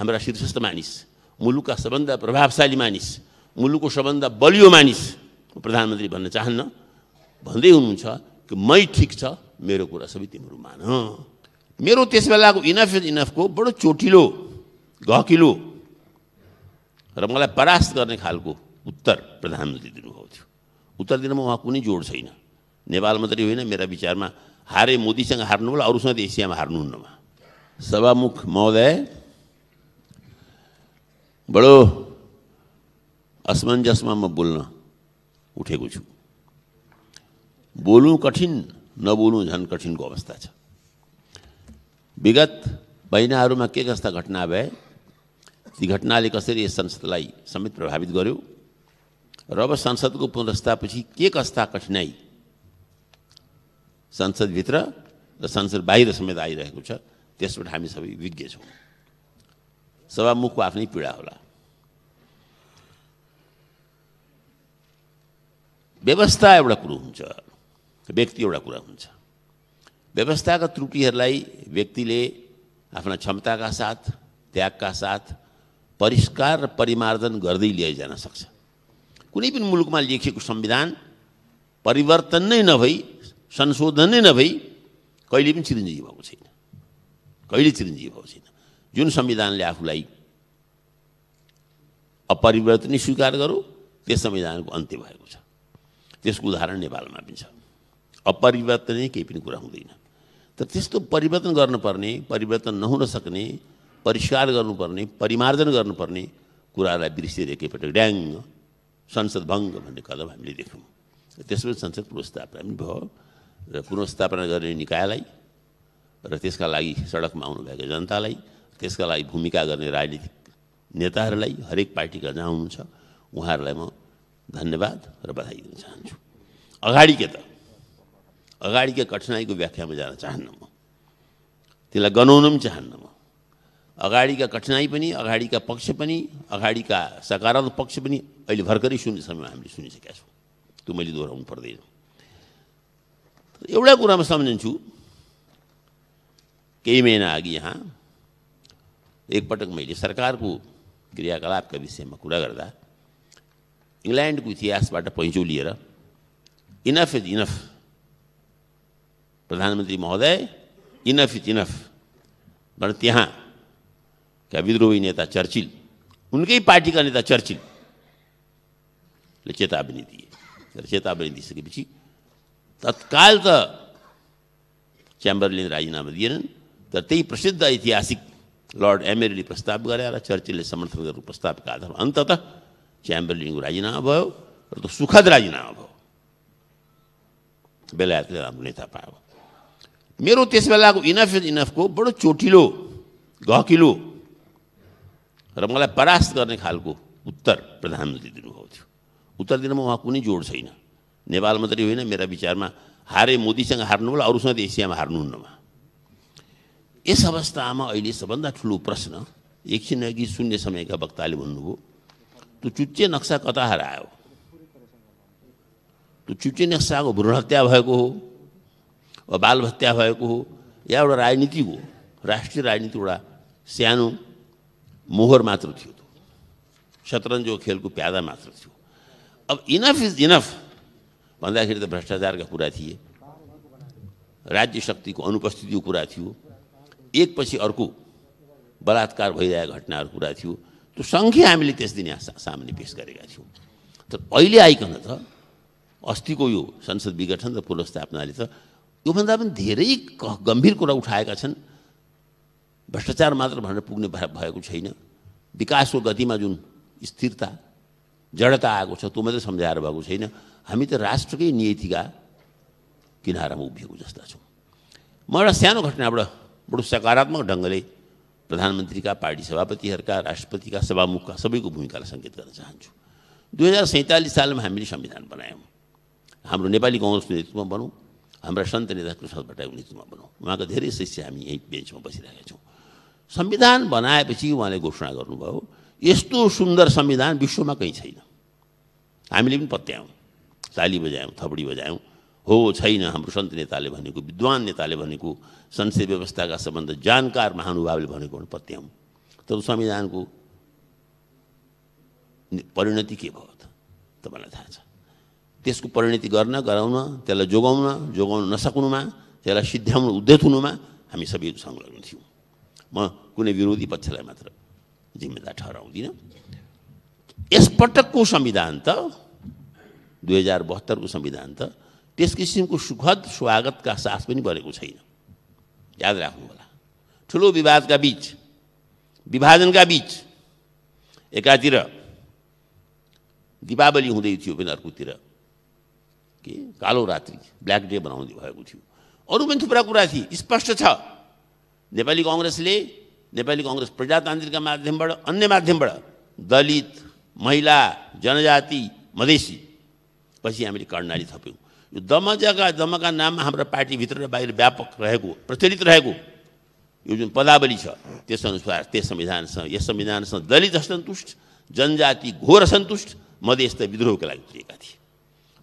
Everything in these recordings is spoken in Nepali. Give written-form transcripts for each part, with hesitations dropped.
हाम्रा शीर्षस्थ मानिस, मुलुकका सबभन्दा प्रभावशाली मानिस, मुलुकको सबभन्दा बलियो मानिस प्रधानमन्त्री भन्न चाहन्न, भन्दै हुनुहुन्छ कि मै ठिक छ, मेरो कुरा सबै तिम्रो मान। मेरो त्यस बेलाको इनफ इज इनफको बडो चोटिलो, गहकिलो र मलाई परास्त गर्ने खालको उत्तर प्रधानमन्त्री दिनुभएको थियो। उत्तर दिनमा उहाँ कुनै जोड छैन। नेपाल मात्रै होइन, मेरा विचारमा हारे मोदीसँग हार्नु होला, अरूसँग एसियामा हार्नुहुन्न। सभामुख महोदय, बडो असमञ्जसमा म बोल्न उठेको छु। बोल्नु कठिन, नबोल्नु झन् कठिनको अवस्था छ। विगत महिनाहरूमा के कस्ता घटना भए, ती घटनाले कसरी यस संसदलाई समेत प्रभावित गर्यो र अब संसदको पुनर्स्थापनापछि के कस्ता कठिनाई संसदभित्र र संसद बाहिर समेत आइरहेको छ, त्यसबाट हामी सबै विज्ञ छौँ। सभामुखको आफ्नै पीडा होला। व्यवस्था एउटा कुरो हुन्छ, व्यक्ति एउटा कुरा हुन्छ। व्यवस्थाका त्रुटिहरूलाई व्यक्तिले आफ्ना क्षमताका साथ, त्यागका साथ परिष्कार र परिमार्जन गर्दै लिएर जान सक्छ। कुनै पनि मुलुकमा लेखिएको संविधान परिवर्तन नै नभई, संशोधन नै नभई कहिले पनि चिरञ्जीवी भएको छैन, कहिले चिरञ्जीवी भएको छैन। जुन संविधानले आफूलाई अपरिवर्तनीय स्वीकार गर्यो, त्यस संविधानको अन्त्य भएको छ। त्यसको उदाहरण नेपालमा पनि छ। अपरिवर्तनीय केही पनि कुरा हुँदैन। तर त्यस्तो परिवर्तन गर्नुपर्ने, परिवर्तन नहुन सक्ने, परिष्कार गर्नुपर्ने, परिमार्जन गर्नुपर्ने कुरालाई बिर्सिएर एकैपटक ड्याङ संसद भङ्ग भन्ने कदम हामीले देख्यौँ। त्यसपछि संसद पुनर्स्थापना पनि भयो र पुनर्स्थापना गर्ने निकायलाई र त्यसका लागि सडकमा आउनुभएका जनतालाई, त्यसका लागि भूमिका गर्ने राजनीतिक नेताहरूलाई, हरेक पार्टीका जहाँ हुनुहुन्छ उहाँहरूलाई म धन्यवाद र बधाई दिन चाहन्छु। अगाडिका कठिनाइको व्याख्यामा जान चाहन्न म, त्यसलाई गनाउन पनि चाहन्न म। अगाडिका कठिनाइ पनि, अगाडिका पक्ष पनि, अगाडिका सकारात्मक पक्ष पनि अहिले भर्खरै सुन्ने समयमा हामीले सुनिसकेका छौँ। त्यो मैले दोहोऱ्याउनु पर्दैन। एउटा कुरामा सम्झन्छु, केही महिना अघि यहाँ एकपटक मैले सरकारको क्रियाकलापका विषयमा कुरा गर्दा इङ्ल्यान्डको इतिहासबाट पैँचो लिएर इनफ इज इनफ, प्रधानमन्त्री महोदय इनफ इज इनफ भनेर त्यहाँका विद्रोही नेता चर्चिल, उनकै पार्टीका नेता चर्चिलले चेतावनी दिए। र चेतावनी दिइसकेपछि तत्काल त च्याम्बरलेन राजीनामा दिएनन्, तर त्यही प्रसिद्ध ऐतिहासिक लर्ड एमेरीले प्रस्ताव गरे र चर्चिलले समर्थन गरेको प्रस्तावका आधारमा अन्ततः च्याम्बरलेनको राजीनामा भयो र त्यो सुखद राजीनामा भयो। बेलायतले राम्रो नेता पायो। मेरो त्यस बेलाको इनफ इज इनफको बडो चोटिलो, गहकिलो र मलाई परास्त गर्ने खालको उत्तर प्रधानमन्त्री दिनुभएको थियो। उत्तर दिनमा उहाँ कुनै जोड छैन। नेपाल मात्रै होइन, मेरा विचारमा हारे मोदीसँग हार्नु होला, अरूसँग एसियामा हार्नुहुन्न। यस अवस्थामा अहिले सबभन्दा ठुलो प्रश्न, एकछिन अघि शून्य समयका वक्ताले भन्नुभयो, त्यो चुच्चे नक्सा कता हरायो? त्यो चुच्चे नक्साको भ्रूण हत्या भएको हो, वा बाल हत्या भएको हो, या एउटा राजनीति हो, राष्ट्रिय राजनीति एउटा सानो मोहर मात्र थियो। त्यो शतरन्जको खेलको प्यादा मात्र थियो। अब इनफ इज इनफ भन्दाखेरि त भ्रष्टाचारका कुरा थिए, राज्य शक्तिको अनुपस्थितिको कुरा थियो, एकपछि अर्को बलात्कार भइरहेका घटनाहरू कुरा थियो। त्यो सङ्ख्या हामीले त्यस दिन यहाँ सामने पेश गरेका थियौँ। तर अहिले आइकन त अस्तिको यो संसद विघटन र पुनर्स्थापनाले त योभन्दा पनि धेरै गम्भीर कुरा उठाएका छन्। भ्रष्टाचार मात्र भनेर पुग्ने भएको छैन। विकासको गतिमा जुन स्थिरता, जडता आएको छ त्यो मात्रै सम्झाएर भएको छैन। हामी त राष्ट्रकै नीतिका किनारामा उभिएको जस्ता छौँ। म एउटा सानो घटनाबाट बडो सकारात्मक ढङ्गले प्रधानमन्त्रीका, पार्टी सभापतिहरूका, राष्ट्रपतिका, सभामुखका सबैको भूमिकालाई सङ्केत गर्न चाहन्छु। 2047 सालमा हामीले संविधान बनायौँ। हाम्रो नेपाली काङ्ग्रेसको नेतृत्वमा बनौँ, हाम्रा सन्त नेता कृष्ण भट्टराईको नेतृत्वमा बनौँ। उहाँका धेरै शिष्य हामी यहीँ बेन्चमा बसिरहेका छौँ। संविधान बनाएपछि उहाँले घोषणा गर्नुभयो, यस्तो सुन्दर संविधान विश्वमा कहीँ छैन। हामीले पनि पत्यायौँ, ताली बजायौँ, थपडी बजायौँ। हो छैन, हाम्रो सन्त नेताले भनेको, विद्वान नेताले भनेको, संसदीय व्यवस्थाका सम्बन्ध जानकार महानुभावले भनेको पत्याउँ। तर संविधानको परिणति के भयो त तपाईलाई थाहा छ। त्यसको परिणति गर्न गराउन, त्यसलाई जोगाउन नसक्नुमा, त्यसलाई सिद्ध्याउन उद्यत हुनुमा हामी सबै संलग्न थियौँ। म कुनै विरोधी पक्षलाई मात्र जिम्मेदार ठहराउँदिनँ। यसपटकको संविधान त 2072 को संविधान त त्यस किसिमको सुखद स्वागतका साथ पनि बनेको छैन। याद राख्नु होला। ठुलो विवादका बीच, विभाजनका बीच एकातिर दीपावली हुँदै थियो पनि अर्कोतिर के कालो रात्रि ब्ल्याक डे बनाउँदै भएको थियो। अरू पनि थुप्रा कुरा थिए। स्पष्ट छ नेपाली कांग्रेस प्रजातान्त्रिकका माध्यमबाट, अन्य माध्यमबाट दलित, महिला, जनजाति, मधेसी, पछि हामीले कर्णाली थप्यौँ। यो दमका नाममा हाम्रो पार्टीभित्र र बाहिर व्यापक रहेको, प्रचलित रहेको यो जुन पदावली छ त्यसअनुसार यस संविधानसँग दलित असन्तुष्ट, जनजाति घोर असन्तुष्ट, मधेस त विद्रोहका लागि उत्रिएका थिए।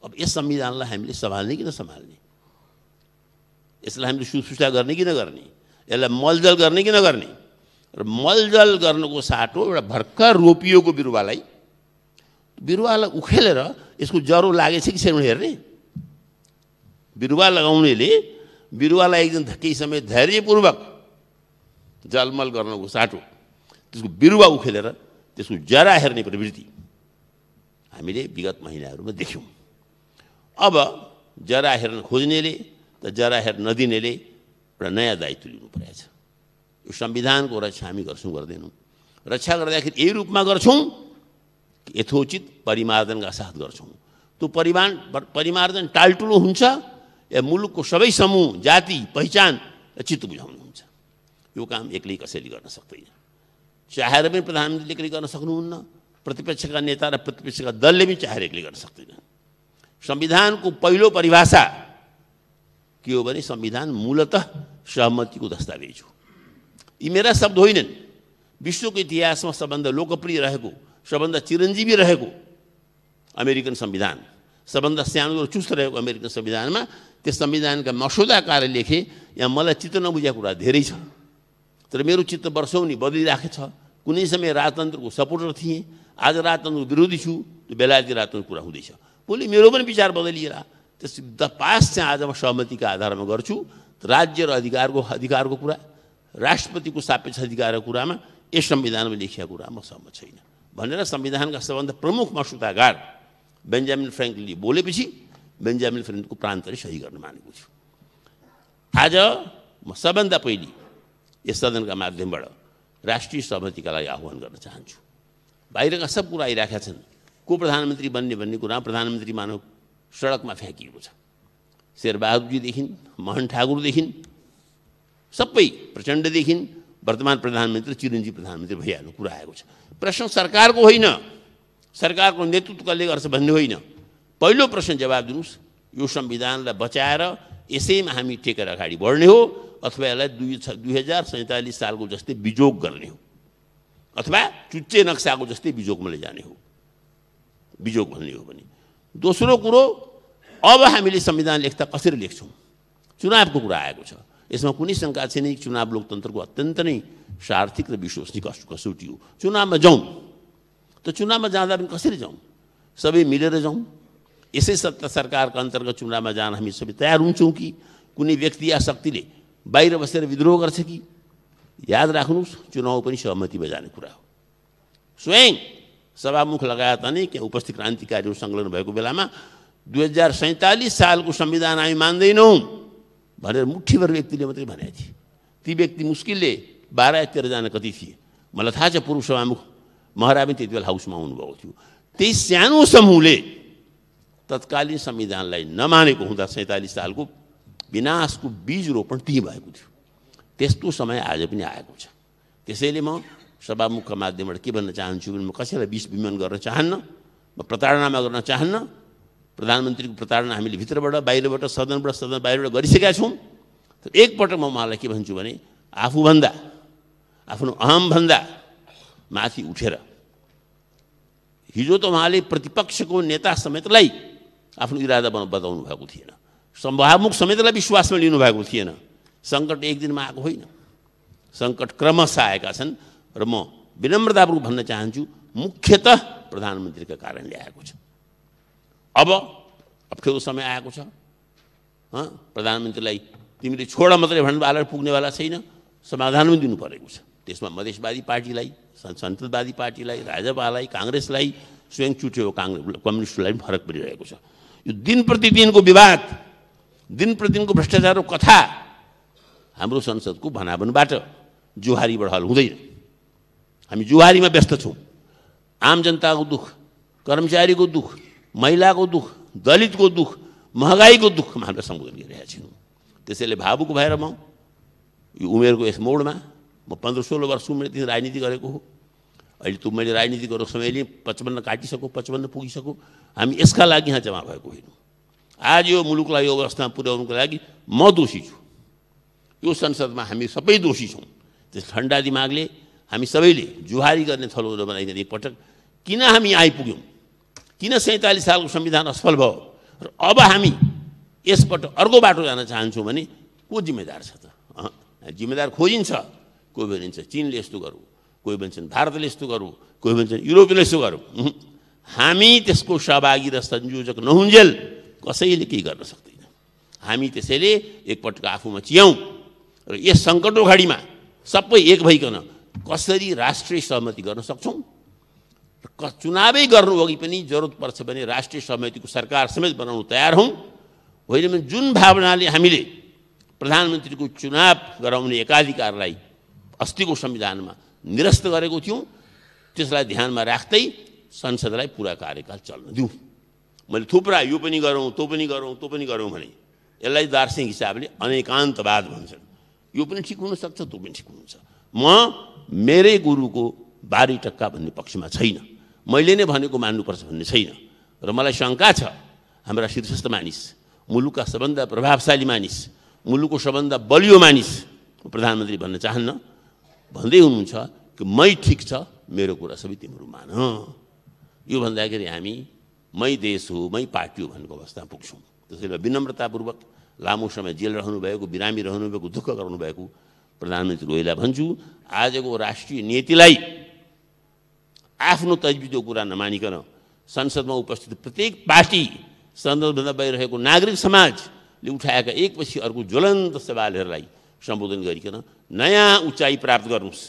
अब यस संविधानलाई हामीले सम्हाल्ने कि नसम्हाल्ने, यसलाई हामीले सुसुसा गर्ने कि नगर्ने, यसलाई मलजल गर्ने कि नगर्ने। र मलजल गर्नुको साटो एउटा भर्खर रोपिएको बिरुवालाई उखेलेर यसको जरो लागेछ कि छैन हेर्ने। बिरुवा लगाउनेले बिरुवालाई एकदिन केही समय धैर्यपूर्वक जलमल गर्नुको साटो त्यसको बिरुवा उखेलेर त्यसको जरा हेर्ने प्रवृत्ति हामीले विगत महिनाहरूमा देख्यौँ। अब जरा हेर्न खोज्नेले त जरा हेर्न नदिनेले एउटा नयाँ दायित्व लिनु परेछ। यो संविधानको रक्षा हामी गर्छौँ गर्दैनौँ। रक्षा गर्दाखेरि यही रूपमा गर्छौँ कि यथोचित परिमार्जनका साथ गर्छौँ। त्यो परिमार्जन टालटुलो हुन्छ या मुलुकको सबै समूह, जाति, पहिचान चित्त बुझाउनुहुन्छ। यो काम एक्लै कसैले गर्न सक्दैन। चाहेर पनि प्रधानमन्त्रीले एक्लै गर्न सक्नुहुन्न, प्रतिपक्षका नेता र प्रतिपक्षका दलले पनि चाहेर एक्लै गर्न सक्दैन। संविधानको पहिलो परिभाषा के हो भने संविधान मूलतः सहमतिको दस्तावेज हो। यी मेरा शब्द होइनन्। विश्वको इतिहासमा सबभन्दा लोकप्रिय रहेको, सबभन्दा चिरञ्जीवी रहेको अमेरिकन संविधान, सबभन्दा सानो र चुस्त रहेको अमेरिकन संविधानमा त्यस संविधानका मसौदाकारले लेखे। यहाँ मलाई चित्त नबुझेको कुरा धेरै छ, तर मेरो चित्त वर्षौनी बदलिराखेको छ। कुनै समय राजतन्त्रको सपोर्टर थिएँ, आज राजतन्त्रको विरोधी छु। त्यो बेलायती राजतन्त्रको कुरा हुँदैछ। भोलि मेरो पनि विचार बदलिएला। त्यस पास चाहिँ आज म सहमतिका आधारमा गर्छु। राज्य र अधिकारको कुरा, राष्ट्रपतिको सापेक्ष अधिकारको कुरामा यस संविधानमा लेखिएको कुरा म सहमत छैन भनेर संविधानका सबभन्दा प्रमुख मसौदाकार बेन्जामिन फ्रेङ्कलिनले बोलेपछि बेन्जामिन फ्रेङ्कलिनको प्रान्तले सही गर्न मानेको छु। आज म सबभन्दा पहिले यस सदनका माध्यमबाट राष्ट्रिय सहमतिका लागि आह्वान गर्न चाहन्छु। बाहिरका सब कुरा आइराखेका छन्। को प्रधानमन्त्री बन्ने भन्ने कुरा प्रधानमन्त्री मानव सडकमा फ्याँकिएको छ। शेरबहादुरजीदेखि मोहन ठाकुरदेखि सबै प्रचण्डदेखि वर्तमान प्रधानमन्त्री चिरञ्जीवी प्रधानमन्त्री भइहाल्नु कुरा आएको छ। प्रश्न सरकारको होइन, सरकारको नेतृत्व कसले गर्छ भन्ने होइन। पहिलो प्रश्न जवाब दिनुहोस्, यो संविधानलाई बचाएर यसैमा हामी टेकेर अगाडि बढ्ने हो अथवा यसलाई 2047 सालको जस्तै बिजोग गर्ने हो अथवा चुच्चे नक्साको जस्तै बिजोगमा लैजाने हो। बिजोग भन्ने हो भने दोस्रो कुरो, अब हामीले संविधान लेख्दा कसरी लेख्छौँ? चुनावको कुरा आएको छ। यसमा कुनै शङ्का छैन कि चुनाव लोकतन्त्रको अत्यन्त नै सार्थिक र विश्वसनीय कसौटी हो। चुनावमा जाउँ, त चुनावमा जाँदा पनि कसरी जाउँ? सबै मिलेर जाउँ। यसै सत्ता सरकारका अन्तर्गत चुनावमा जान हामी सबै तयार हुन्छौँ कि कुनै व्यक्ति या शक्तिले बाहिर बसेर विद्रोह गर्छ कि? याद राख्नुहोस्, चुनाव पनि सहमतिमा जाने कुरा हो। स्वयं सभामुख लगायत अनेक उपस्थित क्रान्तिकारीहरू संलग्न भएको बेलामा 2047 सालको संविधान हामी मान्दैनौँ भनेर मुठीभर व्यक्तिले मात्रै भनेका थिए। ती व्यक्ति मुस्किलले 12 या 13 जना कति थिए मलाई थाहा छ। पूर्व सभामुख महरा पनि त्यति बेला हाउसमा आउनुभएको थियो। त्यही सानो समूहले तत्कालीन संविधानलाई नमानेको हुँदा 47 सालको विनाशको बीज रोपण त्यही भएको थियो। त्यस्तो समय आज पनि आएको छ। त्यसैले म सभामुखका माध्यमबाट के भन्न चाहन्छु भने म कसैलाई विष विमान गर्न चाहन्न, म प्रताडनामा गर्न चाहन्न। प्रधानमन्त्रीको प्रताडना हामीले भित्रबाट बाहिरबाट सदन बाहिरबाट गरिसकेका छौँ। तर एकपटक म उहाँलाई के भन्छु भने आफूभन्दा आफ्नो अहमभन्दा माथि उठेर हिजो त उहाँले प्रतिपक्षको नेता समेतलाई आफ्नो इरादा बताउनु भएको थिएन, सभामुख समेतलाई विश्वासमा लिनुभएको थिएन। सङ्कट एक दिनमा आएको होइन, सङ्कट क्रमशः आएका छन्। र म विनम्रतापूर्वक भन्न चाहन्छु मुख्यतः प्रधानमन्त्रीका कारणले आएको छ। अब अप्ठ्यारो समय आएको छ। प्रधानमन्त्रीलाई तिमीले छोड मात्रै भन्नुवाला पुग्नेवाला छैन, समाधान पनि दिनु परेको छ। त्यसमा मधेसवादी पार्टीलाई, संसदवादी पार्टीलाई, राजपालाई, काङ्ग्रेसलाई, स्वयं चुट्यो कम्युनिस्टलाई पनि फरक परिरहेको छ। यो दिन प्रतिदिनको विवाद, दिन प्रतिदिनको भ्रष्टाचारको कथा हाम्रो संसदको भनाभनबाट जुहारीबाट हल हुँदैन। हामी जुहारीमा व्यस्त छौँ। आम जनताको दुःख, कर्मचारीको दुःख, महिलाको दुःख, दलितको दुःख, महँगाईको दुःखमा हामीले सम्बोधन गरिरहेका छौँ। त्यसैले भावुक भएर म यो उमेरको यस मोडमा, म 15-16 वर्ष उमेरदेखि राजनीति गरेको हो। अहिले त मैले राजनीति गरेको समयले 55 काटिसक्यो, 55 पुगिसक्यो। हामी यसका लागि यहाँ जम्मा भएको होइनौँ। आज यो मुलुकलाई यो अवस्थामा पुर्याउनुको लागि म दोषी छु। यो संसदमा हामी सबै दोषी छौँ। त्यस ठन्डा दिमागले हामी सबैले जुहारी गर्ने थलो बनाइदिएर एकपटक किन हामी आइपुग्यौँ, किन 47 सालको संविधान असफल भयो र अब हामी यसपटक अर्को बाटो जान चाहन्छौँ भने को जिम्मेदार छ त? जिम्मेदार खोजिन्छ। कोही भनिन्छ चीनले यस्तो गरौँ, कोही भन्छन् भारतले यस्तो गरौँ, कोही भन्छन् युरोपले यस्तो गरौँ। हामी त्यसको सहभागी र संयोजक नहुन्जेल कसैले केही गर्न सक्दैन। हामी त्यसैले एकपटक आफूमा चियाउँ र यस सङ्कटको घडीमा सबै एक भइकन कसरी राष्ट्रिय सहमति गर्न सक्छौँ र चुनावै गर्नु अघि पनि जरुरत पर्छ भने राष्ट्रिय सहमतिको सरकार समेत बनाउन तयार हौँ। होइन भने जुन भावनाले हामीले प्रधानमन्त्रीको चुनाव गराउने एकाधिकारलाई अस्तिको संविधानमा निरस्त गरेको थियौँ, त्यसलाई ध्यानमा राख्दै संसदलाई पुरा कार्यकाल चल्न दिउँ। मैले थुप्रा यो पनि गरौँ, त्यो पनि गरौँ, त्यो पनि गरौँ भने यसलाई दार्शनिक हिसाबले अनेकान्तवाद भन्छन्। यो पनि ठिक हुनसक्छ, त्यो पनि ठिक हुनुहुन्छ। म मेरै गुरुको 12 टक्का भन्ने पक्षमा छैन। मैले नै भनेको मान्नुपर्छ भन्ने छैन। र मलाई शङ्का छ हाम्रा शीर्षस्थ मानिस, मुलुकका सबभन्दा प्रभावशाली मानिस, मुलुकको सबभन्दा बलियो मानिस प्रधानमन्त्री भन्न चाहन्न, भन्दै हुनुहुन्छ कि मै ठिक छ, मेरो कुरा सबै तिम्रो मान। यो भन्दाखेरि हामी मै देश हो, मै पार्टी हो भनेको अवस्थामा पुग्छौँ। त्यसैले विनम्रतापूर्वक लामो समय जेल रहनुभएको, बिरामी रहनुभएको, दुःख गर्नुभएको प्रधानमन्त्री ओलीलाई भन्छु, आजको राष्ट्रिय नीतिलाई आफ्नो तजविजको कुरा नमानिकन संसदमा उपस्थित प्रत्येक पार्टी, संसदभन्दा बाहिर रहेको नागरिक समाजले उठाएका एकपछि अर्को ज्वलन्त सवालहरूलाई सम्बोधन गरिकन नयाँ उचाइ प्राप्त गर्नुहोस्।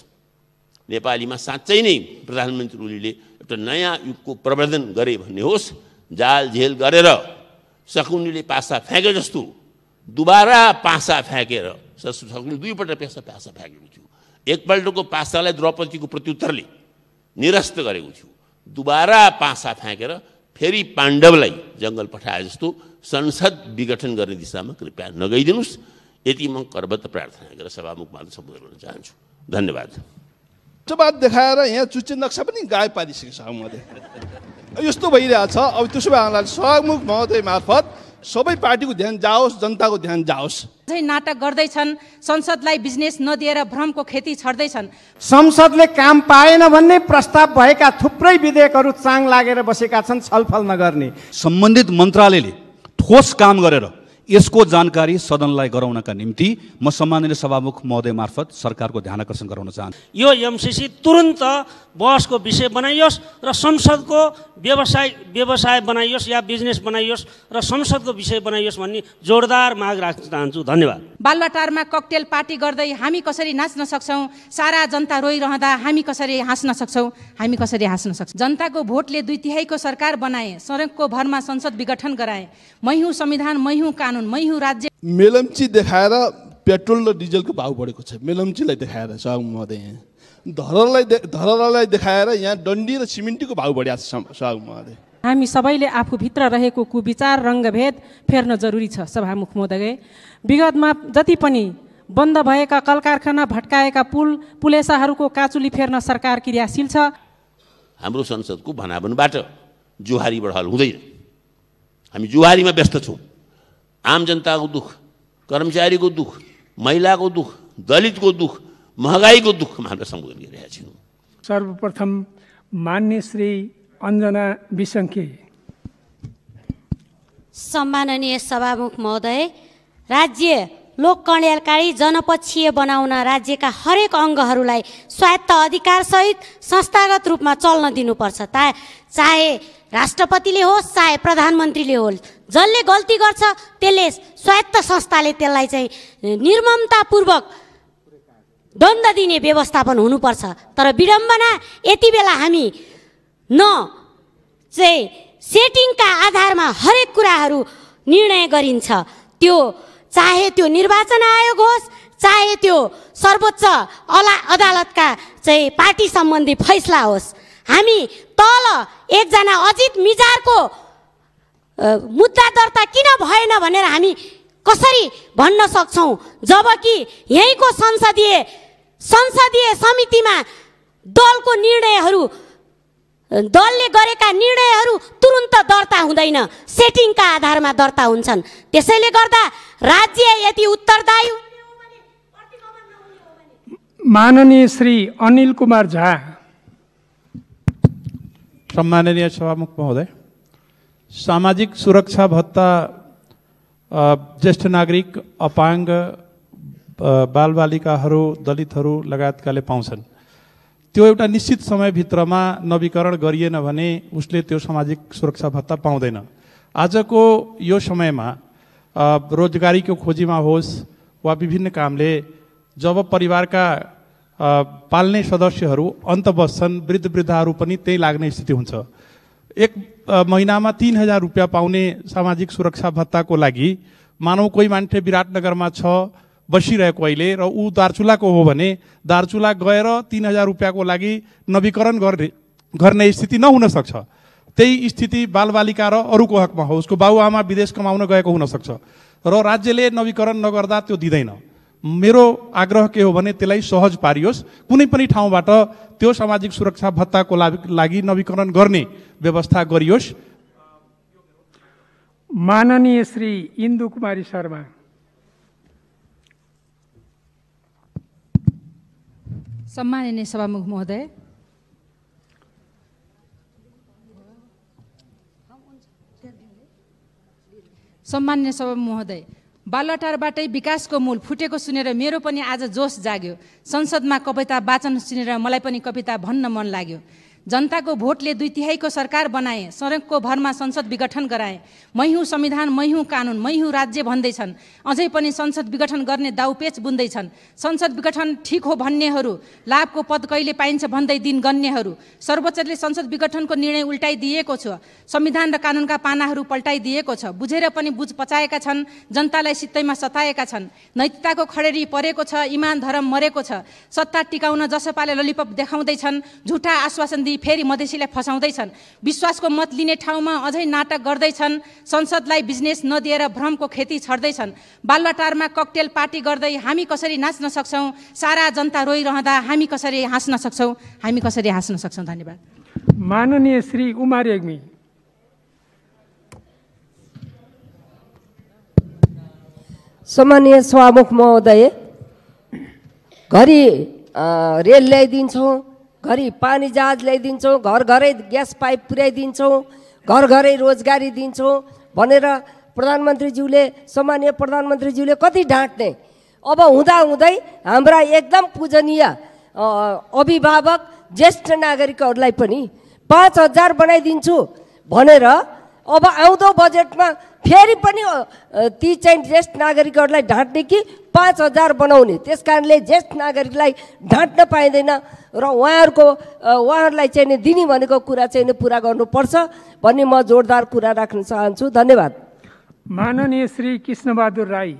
नेपालीमा साँच्चै नै प्रधानमन्त्री ओलीले एउटा नयाँ युगको प्रवर्धन गरे भन्ने होस्। जाल झेल गरेर शकुनीले पासा फ्याँके जस्तो दुबारा पासा फ्याँकेर, शकुनी दुईपल्ट पासा फ्याँकेको थियो। एकपल्टको पासालाई द्रौपदीको प्रत्युत्तरले निरस्त गरेको थियो, दुबारा पासा फ्याँकेर फेरि पाण्डवलाई जङ्गल पठाए जस्तो संसद विघटन गर्ने दिशामा कृपया नगइदिनुहोस्। यति म करबद्ध प्रार्थना गरेर सभामुखमा सम्बोधन गर्न चाहन्छु। धन्यवाद। बात देखाएर यहाँ चुच्चे नक्सा पनि गायब पारिसकेको छ महोदय। यस्तो भइरहेछ। अब त्यसो भए सभामुख महोदय मार्फत सबै पार्टीको ध्यान जाओस्, जनताको ध्यान जाओस्। नाटक गर्दैछन्, संसदलाई बिजनेस नदिएर भ्रमको खेती छर्दैछन्। संसदले काम पाएन भन्ने प्रस्ताव भएका थुप्रै विधेयकहरू चाङ लागेर बसेका छन्, छलफल नगर्ने। सम्बन्धित मन्त्रालयले ठोस काम गरेर यसको जानकारी सदनलाई गराउनका निम्ति म सम्माननीय सभामुख महोदय मार्फत सरकारको ध्यान आकर्षण गराउन चाहन्छु। यो एमसीसी तुरन्त बहसको विषय बनाइयोस् र संसदको व्यवसाय बनाइयोस् या बिजनेस बनाइयोस् र संसदको विषय बनाइयोस् भन्ने जोरदार माग राख्न चाहन्छु। धन्यवाद। बालुवाटारमा ककटेल पार्टी गर्दै हामी कसरी नाच्न सक्छौँ? सारा जनता रोइरहँदा हामी कसरी हाँस्न सक्छौँ? हामी कसरी हाँस्न सक्छौँ? जनताको भोटले 2/3 सरकार बनाए, सडकको भरमा संसद विघटन गराए। मै हुँ संविधान, मै हुँ कानुन, मै हुँ राज्य। मेलम्ची देखाएर पेट्रोल र डिजलको भाउ बढेको छ। मेलम्चीलाई देखाएर सभामुख महोदय, धरहरालाई देखाएर यहाँ डन्डी र सिमेन्टीको भाउ बढिया छ सभामुख महोदय। हामी सबैले आफूभित्र रहेको कुविचार रङ्गभेद फेर्न जरुरी छ सभामुख महोदय। विगतमा जति पनि बन्द भएका कल कारखाना, भट्काएका पुलेसाहरूको काचुली फेर्न सरकार क्रियाशील छ। हाम्रो संसदको भनाभनबाट जुहारीबाट हल हुँदैन। हामी जुहारीमा व्यस्त छौँ। आम जनताको दुःख, कर्मचारीको दुःख, महिलाको दुःख, दलितको दुःख, महँगाईको दुःखमा हामीले सम्बोधन गरिरहेका छौँ। सर्वप्रथम मान्य श्री अञ्जना बिसङ्खे। सम्माननीय सभामुख महोदय, राज्य लोक कल्याणकारी जनपक्षीय बनाउन राज्यका हरेक अङ्गहरूलाई स्वायत्त अधिकारसहित संस्थागत रूपमा चल्न दिनुपर्छ। चाहे राष्ट्रपतिले होस् चाहे प्रधानमन्त्रीले होस्, जसले गल्ती गर्छ त्यसले स्वायत्त संस्थाले त्यसलाई चाहिँ निर्ममतापूर्वक दण्ड दिने व्यवस्थापन हुनुपर्छ। तर विडम्बना यति बेला हामी न चाहिँ सेटिङका आधारमा हरेक कुराहरू निर्णय गरिन्छ, त्यो चाहे त्यो निर्वाचन आयोग होस् चाहे त्यो सर्वोच्च अदालतका चाहिँ पार्टी सम्बन्धी फैसला होस्। हामी तल एकजना अजित मिजारको मुद्दा दर्ता किन भएन भनेर हामी कसरी भन्न सक्छौँ, जबकि यहीँको संसदीय समितिमा दलको निर्णयहरू, दलले गरेका निर्णयहरू तुरुन्त दर्ता हुँदैन, सेटिङका आधारमा दर्ता हुन्छन्। त्यसैले गर्दा राज्य यति उत्तरदायी माननीय श्री अनिल कुमार झा। सम्माननीय सभामुख महोदय, सामाजिक सुरक्षा भत्ता ज्येष्ठ नागरिक, अपाङ्ग, बालबालिकाहरू, दलितहरू लगायतकाले पाउँछन्। त्यो एउटा निश्चित समयभित्रमा नवीकरण गरिएन भने उसले त्यो सामाजिक सुरक्षा भत्ता पाउँदैन। आजको यो समयमा रोजगारीको खोजीमा होस् वा विभिन्न कामले जब परिवारका पाल्ने सदस्यहरू अन्त बस्छन्, वृद्धहरू पनि त्यही लाग्ने स्थिति हुन्छ। एक महिनामा 3000 रुपियाँ पाउने सामाजिक सुरक्षा भत्ताको लागि मानौ कोही मान्छे विराटनगरमा छ बसिरहेको अहिले र ऊ दार्चुलाको हो भने दार्चुला गएर 3000 रुपियाँको लागि नवीकरण गर्ने स्थिति नहुन सक्छ। त्यही स्थिति बालबालिका र अरूको हकमा हो। उसको बाबुआमा विदेश कमाउन गएको हुनसक्छ र राज्यले नवीकरण नगर्दा त्यो दिँदैन। मेरो आग्रह के हो भने त्यसलाई सहज पारियोस्, कुनै पनि ठाउँबाट त्यो सामाजिक सुरक्षा भत्ताको लागि नवीकरण गर्ने व्यवस्था गरियोस्। माननीय श्री इन्दु कुमारी शर्मा। सम्माननीय सभामुख महोदय, सम्माननीय सभामुख महोदय, बालुवाटारबाटै विकासको मूल फुटेको सुनेर मेरो पनि आज जोस जाग्यो। संसदमा कविता वाचन सुनेर मलाई पनि कविता भन्न मन लाग्यो। जनताको भोटले 2/3 सरकार बनाए, सडकको भरमा संसद विघटन गराए। मै हुँ संविधान, मै हुँ कानुन, मै हुँ राज्य भन्दैछन्। अझै पनि संसद विघटन गर्ने दाउपेच बुन्दैछन्। संसद विघटन ठिक हो भन्नेहरू, लाभको पद कहिले पाइन्छ भन्दै दिन गन्नेहरू। सर्वोच्चले संसद विघटनको निर्णय उल्टाइदिएको छ, संविधान र कानुनका पानाहरू पल्टाइदिएको छ। बुझेर पनि बुझ पचाएका छन्, जनतालाई सित्तैमा सताएका छन्। नैतिकताको खडेरी परेको छ, इमान धर्म मरेको छ। सत्ता टिकाउन जसपाले ललिपप देखाउँदैछन्, झुटा आश्वासन फेरि मधेसीलाई फसाउँदैछन्। विश्वासको मत लिने ठाउँमा अझै नाटक गर्दैछन्। संसदलाई बिजनेस नदिएर भ्रमको खेती छर्दैछन्। बालुवाटारमा ककटेल पार्टी गर्दै हामी कसरी नाच्न सक्छौँ, सारा जनता रोइरहँदा हामी कसरी हाँस्न सक्छौँ, हामी कसरी हाँस्न सक्छौँ। धन्यवाद। माननीय श्री उमा रेग्मी। सम्मानीय सभामुख महोदय, घरि रेल ल्याइदिन्छौँ, घरि पानी जहाज ल्याइदिन्छौँ, घर घरै ग्यास पाइप पुर्याइदिन्छौँ, घर घरै रोजगारी दिन्छौँ भनेर प्रधानमन्त्रीज्यूले, सम्मानीय प्रधानमन्त्रीज्यूले कति ढाँट्ने। अब हुँदाहुँदै हाम्रा एकदम पूजनीय अभिभावक ज्येष्ठ नागरिकहरूलाई पनि 5000 बनाइदिन्छु भनेर अब आउँदो बजेटमा फेरि पनि ती चाहिँ ज्येष्ठ नागरिकहरूलाई ढाँट्ने कि 5000 बनाउने। त्यस कारणले ज्येष्ठ नागरिकलाई ढाँट्न पाइँदैन र उहाँहरूलाई चाहिँ दिने भनेको कुरा चाहिँ पुरा गर्नुपर्छ भन्ने म जोरदार कुरा राख्न चाहन्छु। धन्यवाद। माननीय श्री कृष्णबहादुर राई।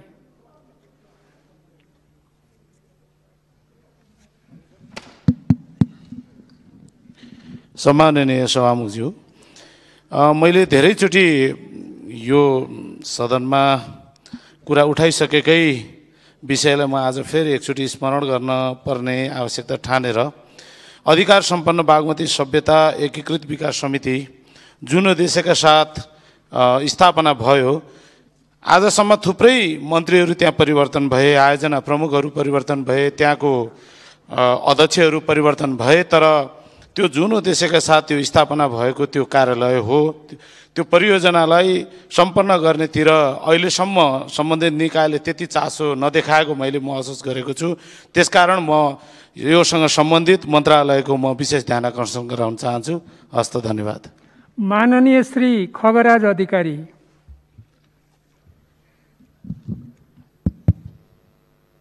सम्माननीय सभामुखज्यू, मैले धेरैचोटि यो सदनमा कुरा उठाइसकेकै विषयलाई म आज फेरि एकचोटि स्मरण गर्न पर्ने आवश्यकता ठानेर अधिकार सम्पन्न बागमती सभ्यता एकीकृत विकास समिति जुन उद्देश्यका साथ स्थापना भयो, आजसम्म थुप्रै मन्त्रीहरू त्यहाँ परिवर्तन भए, आयोजना प्रमुखहरू परिवर्तन भए, त्यहाँको अध्यक्षहरू परिवर्तन भए, तर त्यो जुन उद्देश्यका साथ त्यो स्थापना भएको त्यो कार्यालय हो, त्यो परियोजनालाई सम्पन्न गर्नेतिर अहिलेसम्म सम्बन्धित निकायले त्यति चासो नदेखाएको मैले महसुस गरेको छु। त्यसकारण म योसँग सम्बन्धित मन्त्रालयको म विशेष ध्यान आकर्षण गराउन चाहन्छु। हस्त, धन्यवाद। माननीय श्री खगराज अधिकारी।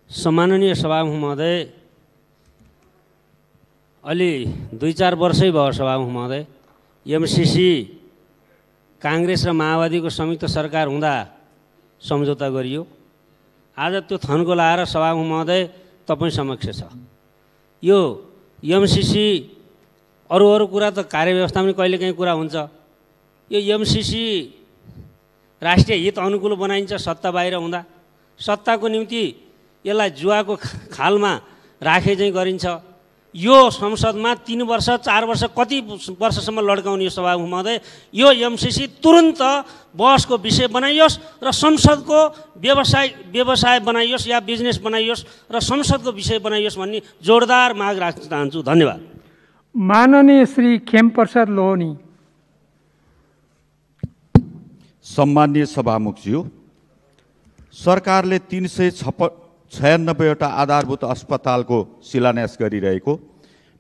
सम्माननीय सभामुख महोदय, अलि 2-4 वर्षै भयो सभामुख महोदय, एमसीसी काङ्ग्रेस र माओवादीको संयुक्त सरकार हुँदा सम्झौता गरियो। आज त्यो थन्को लाएर सभामुख महोदय तपाईँ समक्ष छ। यो एमसीसी अरू कुरा त कार्यव्यवस्था पनि कहिलेकाहीँ कुरा हुन्छ। यो एमसीसी राष्ट्रिय हित अनुकूल बनाइन्छ सत्ता बाहिर हुँदा। सत्ताको निम्ति यसलाई जुवाको खालमा राखे चाहिँ गरिन्छ। यो संसदमा 3 वर्ष 4 वर्ष कति वर्षसम्म लड्काउने यो सभामुख महोदय, यो एमसीसी तुरन्त बहसको विषय बनाइयोस् र संसदको व्यवसाय बनाइयोस् या बिजनेस बनाइयोस् र संसदको विषय बनाइयोस् भन्ने जोरदार माग राख्न चाहन्छु। धन्यवाद। माननीय श्री खेमप्रसाद लोहनी। सम्माननीय सभामुखज्यू, सरकारले 396वटा आधारभूत अस्पतालको शिलान्यास गरिरहेको,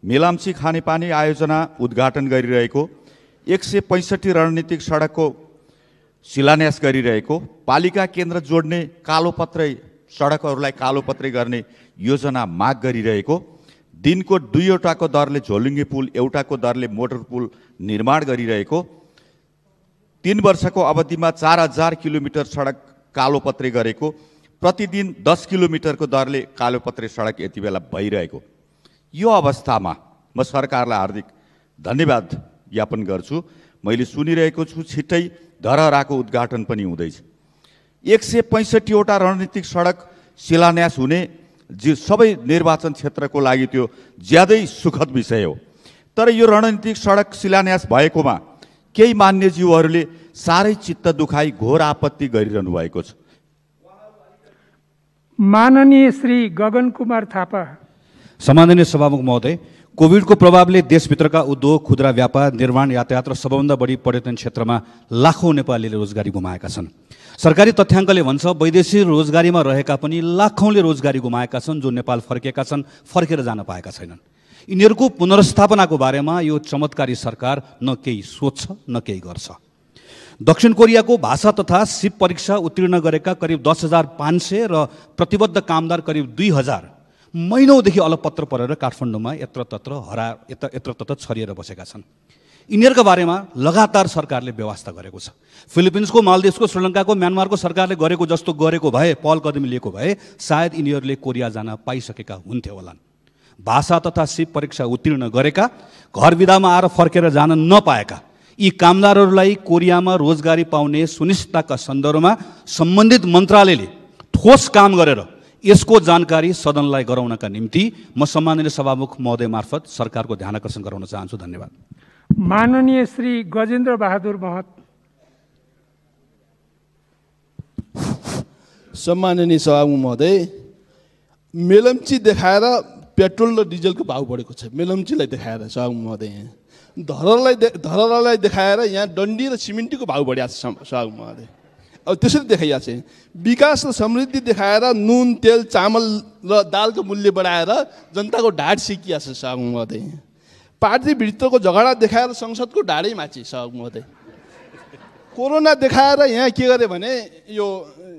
मेलाम्ची खानेपानी आयोजना उद्घाटन गरिरहेको, 165 रणनीतिक सडकको शिलान्यास गरिरहेको, पालिका केन्द्र जोड्ने कालोपत्रै सडकहरूलाई कालोपत्रै गर्ने योजना माग गरिरहेको, दिनको 2वटाको दरले झोलुङ्गे पुल, 1टाको दरले मोटर पुल निर्माण गरिरहेको, 3 वर्षको अवधिमा 4000 किलोमिटर सडक कालोपत्रै गरेको, प्रतिदिन 10 किलोमिटरको दरले कालोपत्रे सडक यति बेला भइरहेको यो अवस्थामा म सरकारलाई हार्दिक धन्यवाद ज्ञापन गर्छु। मैले सुनिरहेको छु छिट्टै धरहराको उद्घाटन पनि हुँदैछ। 165वटा रणनीतिक सडक शिलान्यास हुने सबै निर्वाचन क्षेत्रको लागि त्यो ज्यादै सुखद विषय हो। तर यो रणनीतिक सडक शिलान्यास भएकोमा केही मान्यज्यूहरूले साह्रै चित्त दुखाई घोर आपत्ति गरिरहनु भएको छ। माननीय श्री गगन कुमार थापा। सम्माननीय सभामुख महोदय, कोभिडको प्रभावले देशभित्रका उद्योग, खुद्रा व्यापार, निर्माण, यातायात र सबभन्दा बढी पर्यटन क्षेत्रमा लाखौँ नेपालीले रोजगारी गुमाएका छन्। सरकारी तथ्याङ्कले भन्छ वैदेशिक रोजगारीमा रहेका पनि लाखौँले रोजगारी गुमाएका छन्, जो नेपाल फर्केका छन्, फर्केर जान पाएका छैनन्। यिनीहरूको पुनर्स्थापनाको बारेमा यो चमत्कारी सरकार न केही सोच्छ न केही गर्छ। दक्षिण कोरियाको भाषा तथा सिप परीक्षा उत्तीर्ण गरेका करिब 10,500 र प्रतिबद्ध कामदार करिब 2,000 महिनौदेखि अलपत्र परेर काठमाडौँमा यत्रतत्र छरिएर बसेका छन्। यिनीहरूका बारेमा लगातार सरकारले व्यवस्था गरेको छ। फिलिपिन्सको, मालदिभ्सको, श्रीलङ्काको, म्यानमारको सरकारले गरेको जस्तो गरेको भए, पहल कदमी लिएको भए सायद यिनीहरूले कोरिया जान पाइसकेका हुन्थे होलान्। भाषा तथा सिप परीक्षा उत्तीर्ण गरेका, घर विदामा आएर फर्केर जान नपाएका यी कामदारहरूलाई कोरियामा रोजगारी पाउने सुनिश्चितताका सन्दर्भमा सम्बन्धित मन्त्रालयले ठोस काम गरेर यसको जानकारी सदनलाई गराउनका निम्ति म सम्माननीय सभामुख महोदय मार्फत सरकारको ध्यान आकर्षण गराउन चाहन्छु। धन्यवाद। माननीय श्री गजेन्द्र बहादुर महत। सम्माननीय सभामुख महोदय, मेलम्ची देखाएर पेट्रोल र डिजलको भाउ बढेको छ। मेलम्चीलाई देखाएर सभामुख महोदय, धरहरालाई देखाएर यहाँ डन्डी र सिमेन्टको भाउ बढिएको छ सभामुख महोदय। अब त्यसरी देखाइएको छ। विकास र समृद्धि देखाएर नुन, तेल, चामल र दालको मूल्य बढाएर जनताको ढाड सिकिएको छ सभामुख महोदय। पार्टीभित्रको झगडा देखाएर संसदको ढाडै माची सभामुख महोदय। कोरोना देखाएर यहाँ के गरे भने यो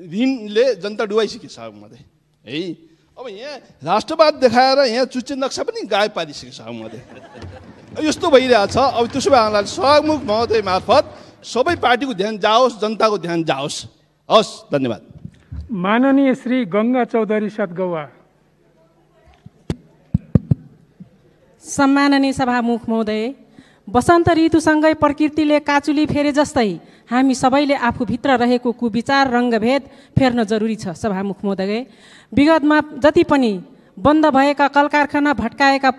ऋणले जनता डुबाइसक्यो सभामुख महोदय है। अब यहाँ राष्ट्रवाद देखाएर यहाँ चुच्चे नक्सा पनि गायब पारिसक्यो सभामुख महोदय। यस्तो भइरहेछ। अब त्यसो भए सभामुख महोदय मार्फत सबै पार्टीको ध्यान जाओस्, जनताको ध्यान जाओस्। हस्, धन्यवाद। माननीय श्री गङ्गा चौधरी सतगौवा। सम्माननीय सभामुख महोदय, वसन्त ऋतुसँगै प्रकृतिले काचुली फेरे जस्तै हामी सबैले आफूभित्र रहेको कुविचार रङ्गभेद फेर्न जरुरी छ। सभामुख महोदय, विगतमा जति पनि बन्द भएका कल कारखाना भट्काएका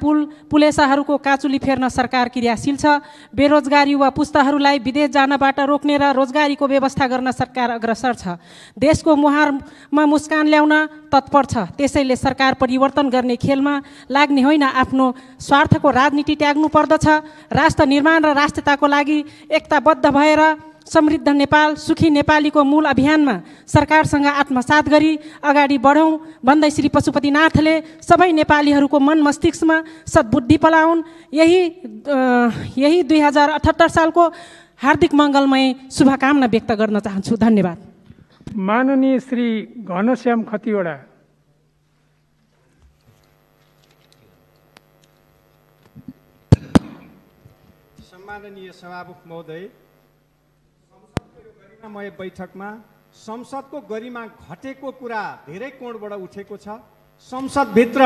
पुलेसाहरूको काचुली फेर्न सरकार क्रियाशील छ। बेरोजगारी युवा पुस्ताहरूलाई विदेश जानबाट रोक्ने र रोजगारीको व्यवस्था गर्न सरकार अग्रसर छ। देशको मुहारमा मुस्कान ल्याउन तत्पर छ। त्यसैले सरकार परिवर्तन गर्ने खेलमा लाग्ने होइन, आफ्नो स्वार्थको राजनीति त्याग्नु पर्दछ। राष्ट्र निर्माण र राष्ट्रियताको लागि एकताबद्ध भएर समृद्ध नेपाल सुखी नेपालीको मूल अभियानमा सरकारसँग आत्मसात गरी अगाडि बढौँ भन्दै श्री पशुपतिनाथले सबै नेपालीहरूको मन मस्तिष्कमा सद्बुद्धि पलाउन्। यही 2078 सालको हार्दिक मङ्गलमय शुभकामना व्यक्त गर्न चाहन्छु। धन्यवाद। माननीय श्री घनश्याम खतिवडा। सम्माननीय सभामुख महोदय, गरिमामय बैठकमा संसदको गरिमा घटेको कुरा धेरै कोणबाट उठेको छ। संसदभित्र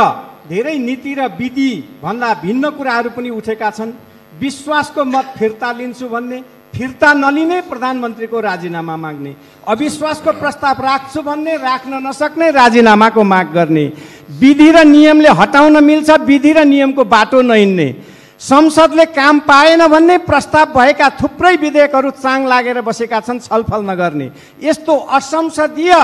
धेरै नीति र विधि भन्दा भिन्न कुराहरू पनि उठेका छन्। विश्वासको मत फिर्ता लिन्छु भन्ने, फिर्ता नलिने प्रधानमन्त्रीको राजीनामा माग्ने, अविश्वासको प्रस्ताव राख्छु भन्ने, राख्न नसक्ने राजीनामाको माग गर्ने, विधि र नियमले हटाउन मिल्छ, विधि र नियमको बाटो नहिँड्ने, संसदले काम पाएन भन्ने, प्रस्ताव भएका थुप्रै विधेयकहरू चाङ लागेर बसेका छन्, छलफल नगर्ने, यस्तो असंसदीय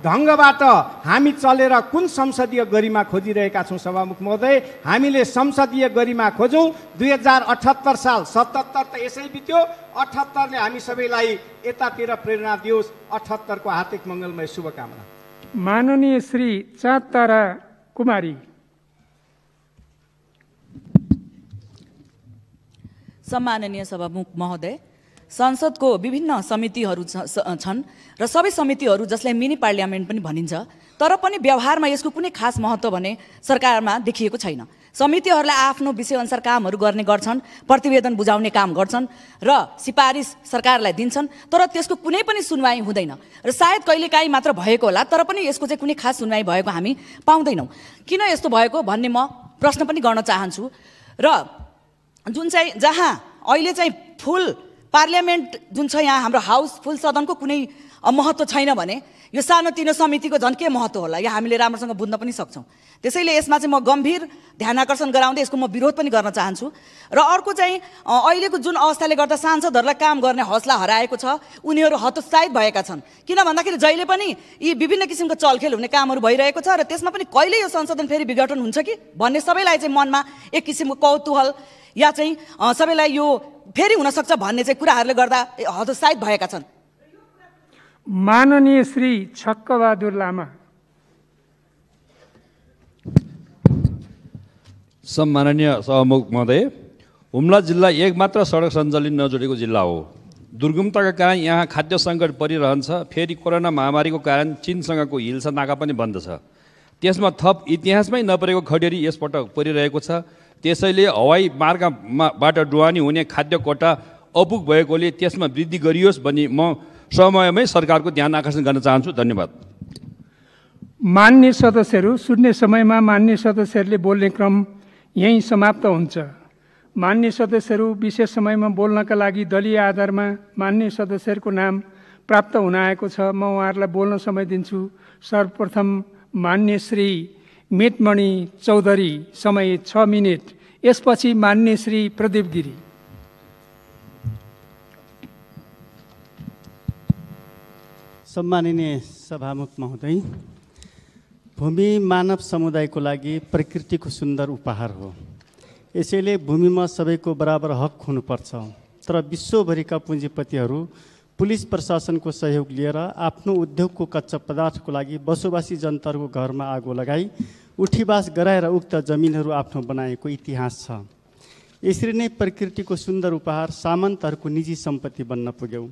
ढङ्गबाट हामी चलेर कुन संसदीय गरिमा खोजिरहेका छौँ? सभामुख महोदय, हामीले संसदीय गरिमा खोजौँ। 2078 साल 77 त यसै बित्यो, 78ले हामी सबैलाई यतातिर प्रेरणा दियोस्। 78 को हार्दिक मङ्गलमय शुभकामना। माननीय श्री चाँद तारा कुमारी। सम्माननीय सभामुख महोदय, संसदको विभिन्न समितिहरू छन् र सबै समितिहरू जसलाई मिनी पार्लियामेन्ट पनि भनिन्छ, तर पनि व्यवहारमा यसको कुनै खास महत्त्व भने सरकारमा देखिएको छैन। समितिहरूलाई आफ्नो विषयअनुसार कामहरू गर्ने गर्छन्, प्रतिवेदन बुझाउने काम गर्छन् र सिफारिस सरकारलाई दिन्छन्, तर त्यसको कुनै पनि सुनवाई हुँदैन र सायद कहिलेकाहीँ मात्र भएको होला, तर पनि यसको चाहिँ कुनै खास सुनवाई भएको हामी पाउँदैनौँ। किन यस्तो भएको भन्ने म प्रश्न पनि गर्न चाहन्छु। र जुन चाहिँ जहाँ अहिले चाहिँ फुल पार्लियामेन्ट जुन छ, यहाँ हाम्रो हाउस फुल सदनको कुनै महत्त्व छैन भने यो सानोतिनो समितिको झन् के महत्त्व होला, यो हामीले राम्रोसँग बुझ्न पनि सक्छौँ। त्यसैले यसमा चाहिँ म गम्भीर ध्यान आकर्षण गराउँदै यसको म विरोध पनि गर्न चाहन्छु। र अर्को चाहिँ अहिलेको जुन अवस्थाले गर्दा सांसदहरूलाई काम गर्ने हौसला हराएको छ, उनीहरू हतोत्साहित भएका छन्। किन भन्दाखेरि जहिले पनि यी विभिन्न किसिमको चलखेल हुने कामहरू भइरहेको छ र त्यसमा पनि कहिले यो संशोधन फेरि विघटन हुन्छ कि भन्ने सबैलाई चाहिँ मनमा एक किसिमको कौतूहल या चाहिँ सबैलाई यो फेरि हुनसक्छ भन्ने चाहिँ कुराहरूले गर्दा हतोत्साहित भएका छन्। माननीय श्री छक्कबहादुर लामा। सम्माननीय सभामुख महोदय, हुम्ला जिल्ला एकमात्र सडक सञ्चालन नजोडेको जिल्ला हो। दुर्गमताका कारण यहाँ खाद्य सङ्कट परिरहन्छ। फेरि कोरोना महामारीको कारण चीनसँगको हिल्सा नाका पनि बन्द छ। त्यसमा थप इतिहासमै नपरेको खडेरी यसपटक परिरहेको छ। त्यसैले हवाई मार्गबाट ढुवानी हुने खाद्य कोटा अपुग भएकोले त्यसमा वृद्धि गरियोस् भनी म समयमै सरकारको ध्यान आकर्षण गर्न चाहन्छु। धन्यवाद। मान्य सदस्यहरू, सुन्ने समयमा मान्य सदस्यहरूले बोल्ने क्रम यहीँ समाप्त हुन्छ। मान्य सदस्यहरू विशेष समयमा बोल्नका लागि दलीय आधारमा मान्य सदस्यहरूको नाम प्राप्त हुन आएको छ। म उहाँहरूलाई बोल्न समय दिन्छु। सर्वप्रथम मान्य श्री मितमणि चौधरी, समय 6 मिनेट। यसपछि मान्य श्री प्रदीप गिरी। सम्माननीय सभामुख महोदय, भूमि मानव समुदायको लागि प्रकृतिको सुन्दर उपहार हो। यसैले भूमिमा सबैको बराबर हक हुनुपर्छ। तर विश्वभरिका पुँजीपतिहरू पुलिस प्रशासनको सहयोग लिएर आफ्नो उद्योगको कच्चा पदार्थको लागि बसोबासी जनताहरूको घरमा आगो लगाई उठीबास गराएर उक्त जमिनहरू आफ्नो बनाएको इतिहास छ। यसरी नै प्रकृतिको सुन्दर उपहार सामन्तहरूको निजी सम्पत्ति बन्न पुग्यो।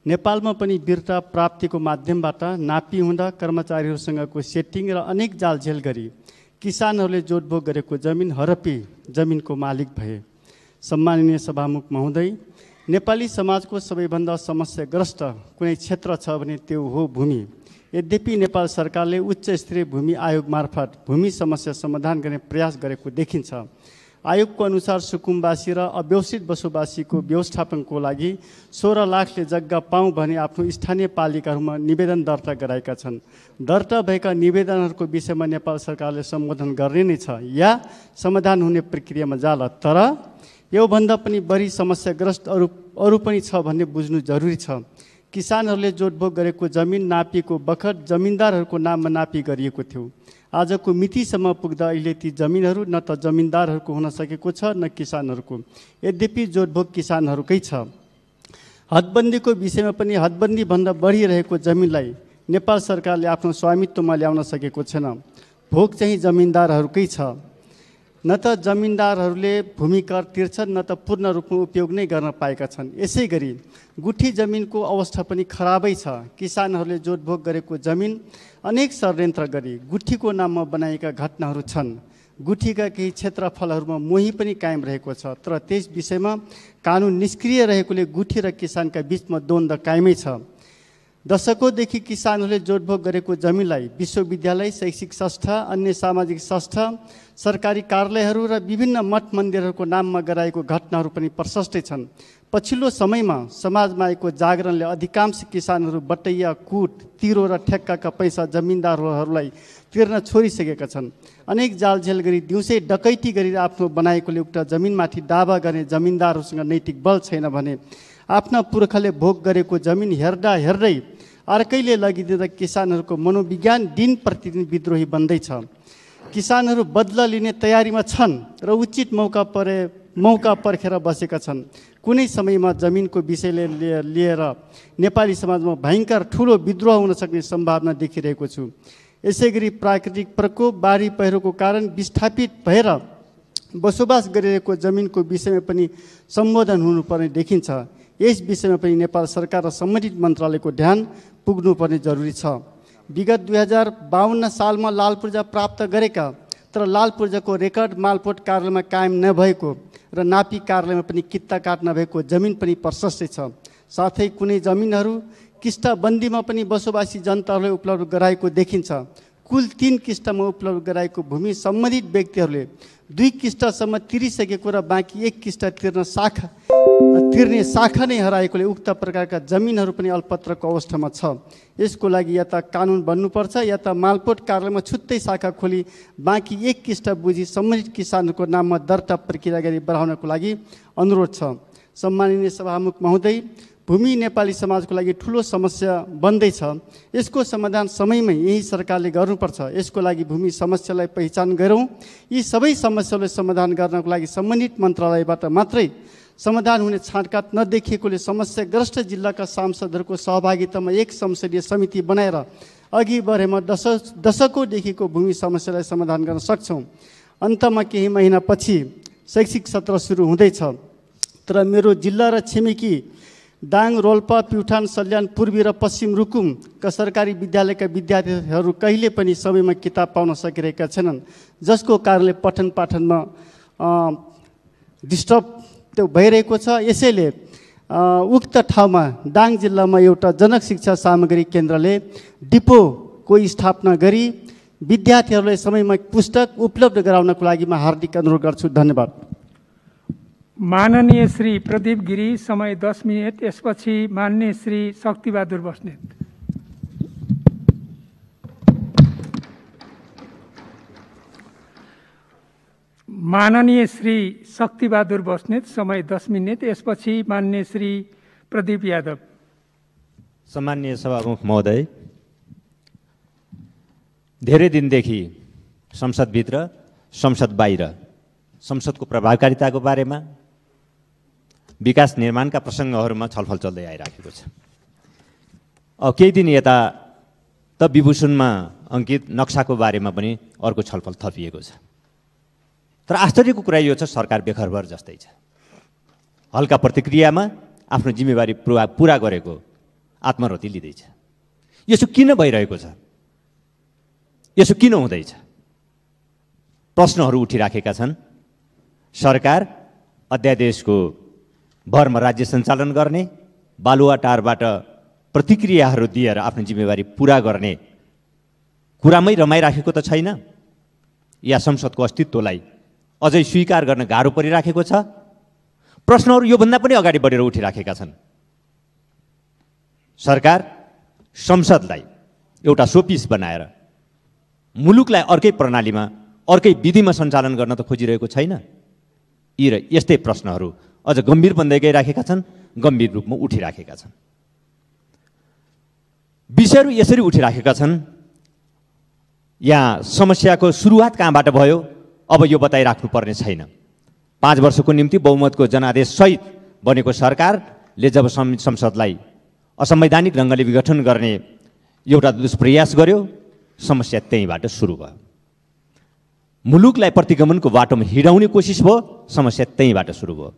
नेपालमा पनि वीरता प्राप्तिको माध्यमबाट नापी हुँदा कर्मचारीहरूसँगको सेटिङ र अनेक जालझेल गरी किसानहरूले जोडभोग गरेको जमिन हरपी जमिनको मालिक भए। सम्माननीय सभामुख महोदय, नेपाली समाजको सबैभन्दा समस्याग्रस्त कुनै क्षेत्र छ भने त्यो हो भूमि। यद्यपि नेपाल सरकारले उच्च स्तरीय भूमि आयोग मार्फत भूमि समस्या समाधान गर्ने प्रयास गरेको देखिन्छ आयोगको अनुसार सुकुम्बासी र अव्यवस्थित बसोबासीको व्यवस्थापनको लागि 16 लाखले जग्गा पाऊँ भने आफ्नो स्थानीय पालिकाहरूमा निवेदन दर्ता गराएका छन्। दर्ता भएका निवेदनहरूको विषयमा नेपाल सरकारले सम्बोधन गर्ने नै छ या समाधान हुने प्रक्रियामा जाला। तर योभन्दा पनि बढी समस्याग्रस्त अरू पनि छ भन्ने बुझ्नु जरुरी छ। किसानहरूले जोडभोग गरेको जमिन नापिएको बखत जमिनदारहरूको नाममा नापी गरिएको थियो। आजको मितिसम्म पुग्दा अहिले ती जमिनहरू न त जमिनदारहरूको हुन सकेको छ न किसानहरूको। यद्यपि जोडभोग किसानहरूकै छ। हदबन्दीको विषयमा पनि हदबन्दीभन्दा बढिरहेको जमिनलाई नेपाल सरकारले आफ्नो स्वामित्वमा ल्याउन सकेको छैन। भोग चाहिँ जमिनदारहरूकै छ। न त जमिनदारहरूले भूमि कर तिर्छन् न त पूर्ण रूपमा उपयोग नै गर्न पाएका छन्। यसै गरी गुठी जमिनको अवस्था पनि खराबै छ। किसानहरूले जोडभोग गरेको जमिन अनेक षड्यन्त्र गरी गुठीको नाममा बनाएका घटनाहरू छन्। गुठीका केही क्षेत्रफलहरूमा मोही पनि कायम रहेको छ, तर त्यस विषयमा कानुन निष्क्रिय रहेकोले गुठी र किसानका बीचमा द्वन्द्व कायमै छ। दशकौँदेखि किसानहरूले जोडभोग गरेको जमिनलाई विश्वविद्यालय, शैक्षिक संस्था, अन्य सामाजिक संस्था, सरकारी कार्यालयहरू र विभिन्न मठ मन्दिरहरूको नाममा गराएको घटनाहरू पनि प्रशस्तै छन्। पछिल्लो समयमा समाजमा आएको जागरणले अधिकांश किसानहरू बटैया, कुट, तिरो र ठेक्काका पैसा जमिनदारहरूलाई तिर्न छोडिसकेका छन्। अनेक जालझेल गरी दिउँसै डकैती गरी आफ्नो बनाएकोले उक्त जमिनमाथि दावा गर्ने जमिनदारहरूसँग नैतिक बल छैन भने आफ्ना पुर्खाले भोग गरेको जमिन हेर्दा हेर्दै अर्कैले लगिदिँदा किसानहरूको मनोविज्ञान दिन प्रतिदिन विद्रोही बन्दैछ। किसानहरू बदला लिने तयारीमा छन् र उचित मौका पर्खेर बसेका छन्। कुनै समयमा जमिनको विषयले लिएर नेपाली समाजमा भयङ्कर ठुलो विद्रोह हुन सक्ने सम्भावना देखिरहेको छु। यसै गरी प्राकृतिक प्रकोप, बाढी पहिरोको कारण विस्थापित भएर बसोबास गरिरहेको जमिनको विषयमा पनि सम्बोधन हुनुपर्ने देखिन्छ। यस विषयमा पनि नेपाल सरकार र सम्बन्धित मन्त्रालयको ध्यान पुग्नुपर्ने जरुरी छ। विगत 2052 सालमा लाल पूर्जा प्राप्त गरेका तर लाल पूर्जाको रेकर्ड मालपोत कार्यालयमा कायम नभएको र नापी कार्यालयमा पनि किस्ता काट्न भएको जमिन पनि प्रशस्तै छ। साथै कुनै जमिनहरू किस्ताबन्दीमा पनि बसोबासी जनताहरूलाई उपलब्ध गराएको देखिन्छ। कुल 3 किस्तामा उपलब्ध गराएको भूमि सम्बन्धित व्यक्तिहरूले 2 किस्तासम्म तिरिसकेको र बाँकी 1 किस्ता तिर्ने शाखा नै हराएकोले उक्त प्रकारका जमिनहरू पनि अल्पत्रको अवस्थामा छ। यसको लागि या त कानुन बन्नुपर्छ या त मालपोत कार्यालयमा छुट्टै शाखा खोली बाँकी 1 किस्ता बुझी सम्बन्धित किसानहरूको नाममा दर्ता प्रक्रिया गरी बढाउनको लागि अनुरोध छ। सम्माननीय सभामुख महोदय, भूमि नेपाली समाजको लागि ठुलो समस्या बन्दैछ। यसको समाधान समयमै यही सरकारले गर्नुपर्छ। यसको लागि भूमि समस्यालाई पहिचान गरौँ। यी सबै समस्यालाई समाधान गर्नको लागि सम्बन्धित मन्त्रालयबाट मात्रै समाधान हुने छाँटकाट नदेखिएकोले समस्याग्रस्त जिल्लाका सांसदहरूको सहभागितामा एक संसदीय समिति बनाएर अघि बढेमा दशकौँदेखिको भूमि समस्यालाई समाधान गर्न सक्छौँ। अन्तमा केही महिनापछि शैक्षिक सत्र सुरु हुँदैछ, तर मेरो जिल्ला र छिमेकी दाङ, रोल्पा, प्युठान, सल्यान, पूर्वी र पश्चिम रुकुमका सरकारी विद्यालयका विद्यार्थीहरू कहिले पनि समयमा किताब पाउन सकिरहेका छैनन्, जसको कारणले पठन पाठनमा डिस्टर्ब भइरहेको छ। यसैले उक्त ठाउँमा दाङ जिल्लामा एउटा जनक शिक्षा सामग्री केन्द्रले डिपोको स्थापना गरी विद्यार्थीहरूलाई समयमा पुस्तक उपलब्ध गराउनको लागि म हार्दिक अनुरोध गर्छु। धन्यवाद। माननीय श्री प्रदीप गिरी, समय 10 मिनट। यसपछि माननीय श्री शक्तिबहादुर बस्नेत। माननीय श्री शक्तिबहादुर बस्नेत, समय 10 मिनट। यसपछि माननीय श्री प्रदीप यादव। सम्माननीय सभामुख महोदय, धेरै दिनदेखि संसदभित्र, संसद बाहिर संसदको प्रभावकारिताको बारेमा, विकास निर्माणका प्रसङ्गहरूमा छलफल चल्दै आइराखेको छ। केही दिन यता त विभूषणमा अङ्कित नक्साको बारेमा पनि अर्को छलफल थपिएको छ। तर आश्चर्यको कुरा यो छ, सरकार बेखरबर जस्तै छ। हल्का प्रतिक्रियामा आफ्नो जिम्मेवारी पुरा गरेको आत्मरति लिँदैछ। यसो किन भइरहेको छ? यसो किन हुँदैछ? प्रश्नहरू उठिराखेका छन्। सरकार अध्यादेशको भरमा राज्य सञ्चालन गर्ने, बालुवाटारबाट प्रतिक्रियाहरू दिएर आफ्नो जिम्मेवारी पुरा गर्ने कुरामै रमाइराखेको त छैन, या संसदको अस्तित्वलाई अझै स्वीकार गर्न गाह्रो परिराखेको छ। प्रश्नहरू योभन्दा पनि अगाडि बढेर उठिराखेका छन्। सरकार संसदलाई एउटा सोपिस बनाएर मुलुकलाई अर्कै प्रणालीमा अर्कै विधिमा सञ्चालन गर्न त खोजिरहेको छैन। यी र यस्तै प्रश्नहरू अझ गम्भीर बन्दै गइराखेका छन्, गम्भीर रूपमा उठिराखेका छन्। विषयहरू यसरी उठिराखेका छन्। यहाँ समस्याको सुरुवात कहाँबाट भयो अब यो बताइराख्नु पर्ने छैन। 5 वर्षको निम्ति बहुमतको जनादेश सहित बनेको सरकारले जब संसदलाई असंवैधानिक ढङ्गले विघटन गर्ने एउटा दुष्प्रयास गर्यो, समस्या त्यहीँबाट सुरु भयो। मुलुकलाई प्रतिगमनको बाटोमा हिँडाउने कोसिस भयो, समस्या त्यहीँबाट सुरु भयो।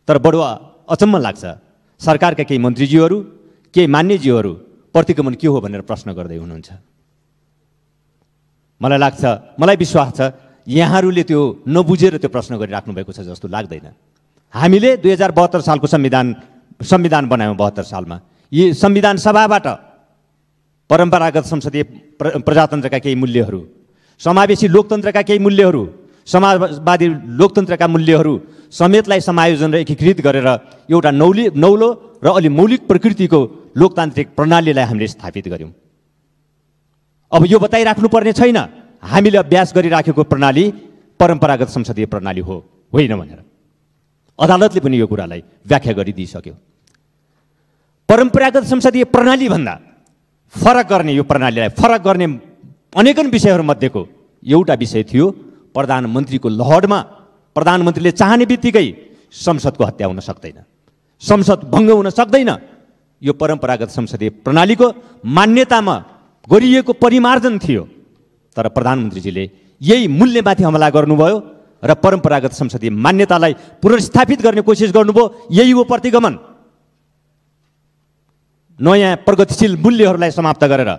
तर बडो अचम्म लाग्छ, सरकारका केही मन्त्रीज्यूहरू, केही मान्यज्यूहरू प्रतिगमन के हो भनेर प्रश्न गर्दै हुनुहुन्छ। मलाई लाग्छ, मलाई विश्वास छ यहाँहरूले त्यो नबुझेर त्यो प्रश्न गरिराख्नु भएको छ जस्तो लाग्दैन। हामीले 2072 सालको संविधान बनायौँ। 72 सालमा यी संविधान सभाबाट परम्परागत संसदीय प्रजातन्त्रका केही मूल्यहरू, समावेशी लोकतन्त्रका केही मूल्यहरू, समाजवादी लोकतन्त्रका मूल्यहरू समेतलाई समायोजन र एकीकृत गरेर एउटा नौलो र अलि मौलिक प्रकृतिको लोकतान्त्रिक प्रणालीलाई हामीले स्थापित गर्यौँ। अब यो बताइराख्नु पर्ने छैन हामीले अभ्यास गरिराखेको प्रणाली परम्परागत संसदीय प्रणाली हो होइन भनेर। अदालतले पनि यो कुरालाई व्याख्या गरिदिइसक्यो। परम्परागत संसदीय प्रणाली भन्दा फरक गर्ने, यो प्रणालीलाई फरक गर्ने अनेकन विषयहरूमध्येको एउटा विषय थियो प्रधानमन्त्रीको लहरमा प्रधानमन्त्रीले चाहने बित्तिकै संसदको हत्या हुन सक्दैन, संसद भङ्ग हुन सक्दैन। यो परम्परागत संसदीय प्रणालीको मान्यतामा गरिएको परिमार्जन थियो। तर प्रधानमन्त्रीजीले यही मूल्यमाथि हमला गर्नुभयो र परम्परागत संसदीय मान्यतालाई पुनर्स्थापित गर्ने कोसिस गर्नुभयो। यही हो प्रतिगमन। नयाँ प्रगतिशील मूल्यहरूलाई समाप्त गरेर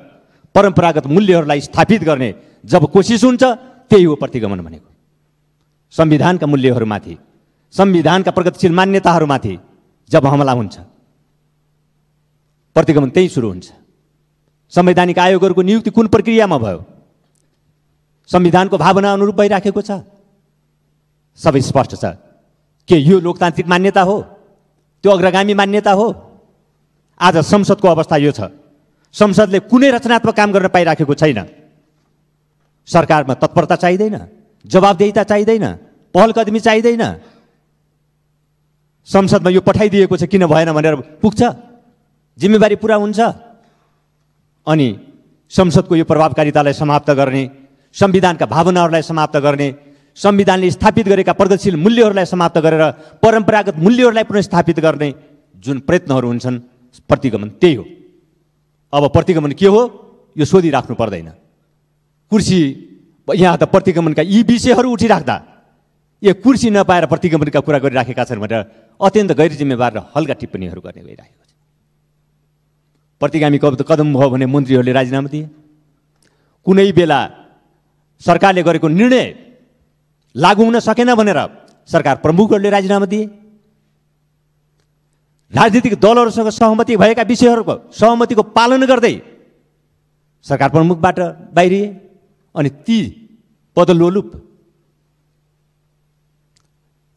परम्परागत मूल्यहरूलाई स्थापित गर्ने जब कोसिस हुन्छ त्यही हो प्रतिगमन भनेको। संविधानका मूल्यहरूमाथि, संविधानका प्रगतिशील मान्यताहरूमाथि जब हमला हुन्छ प्रतिगमन त्यही सुरु हुन्छ। संवैधानिक आयोगहरूको नियुक्ति कुन प्रक्रियामा भयो? संविधानको भावना अनुरूप भइराखेको छ? सबै स्पष्ट छ। के यो लोकतान्त्रिक मान्यता हो? त्यो अग्रगामी मान्यता हो? आज संसदको अवस्था यो छ, संसदले कुनै रचनात्मक काम गर्न पाइराखेको छैन। सरकारमा तत्परता चाहिँदैन, जवाबदेहिता चाहिँदैन, पहल कदमी चाहिँदैन। संसदमा यो पठाइदिएको छ किन भएन भनेर पुग्छ, जिम्मेवारी पुरा हुन्छ। अनि संसदको यो प्रभावकारितालाई समाप्त गर्ने, संविधानका भावनाहरूलाई समाप्त गर्ने, संविधानले स्थापित गरेका प्रगतिशील मूल्यहरूलाई समाप्त गरेर परम्परागत मूल्यहरूलाई पुनर्स्थापित गर्ने जुन प्रयत्नहरू हुन्छन्, प्रतिगमन त्यही हो। अब प्रतिगमन के हो यो सोधिराख्नु पर्दैन। कुर्सी यहाँ त प्रतिगमनका यी विषयहरू उठिराख्दा यो कुर्सी नपाएर प्रतिगमनका कुरा गरिराखेका छन् भनेर अत्यन्त गैर जिम्मेवार र हल्का टिप्पणीहरू गर्ने गइरहेको छ। प्रतिगामी कदम भयो भने मन्त्रीहरूले राजीनामा दिए। कुनै बेला सरकारले गरेको निर्णय लागू हुन सकेन भनेर सरकार प्रमुखहरूले राजीनामा दिए। राजनीतिक दलहरूसँग सहमति भएका विषयहरूको सहमतिको पालन गर्दै सरकार प्रमुखबाट बाहिरिए। अनि ती पदलोलुप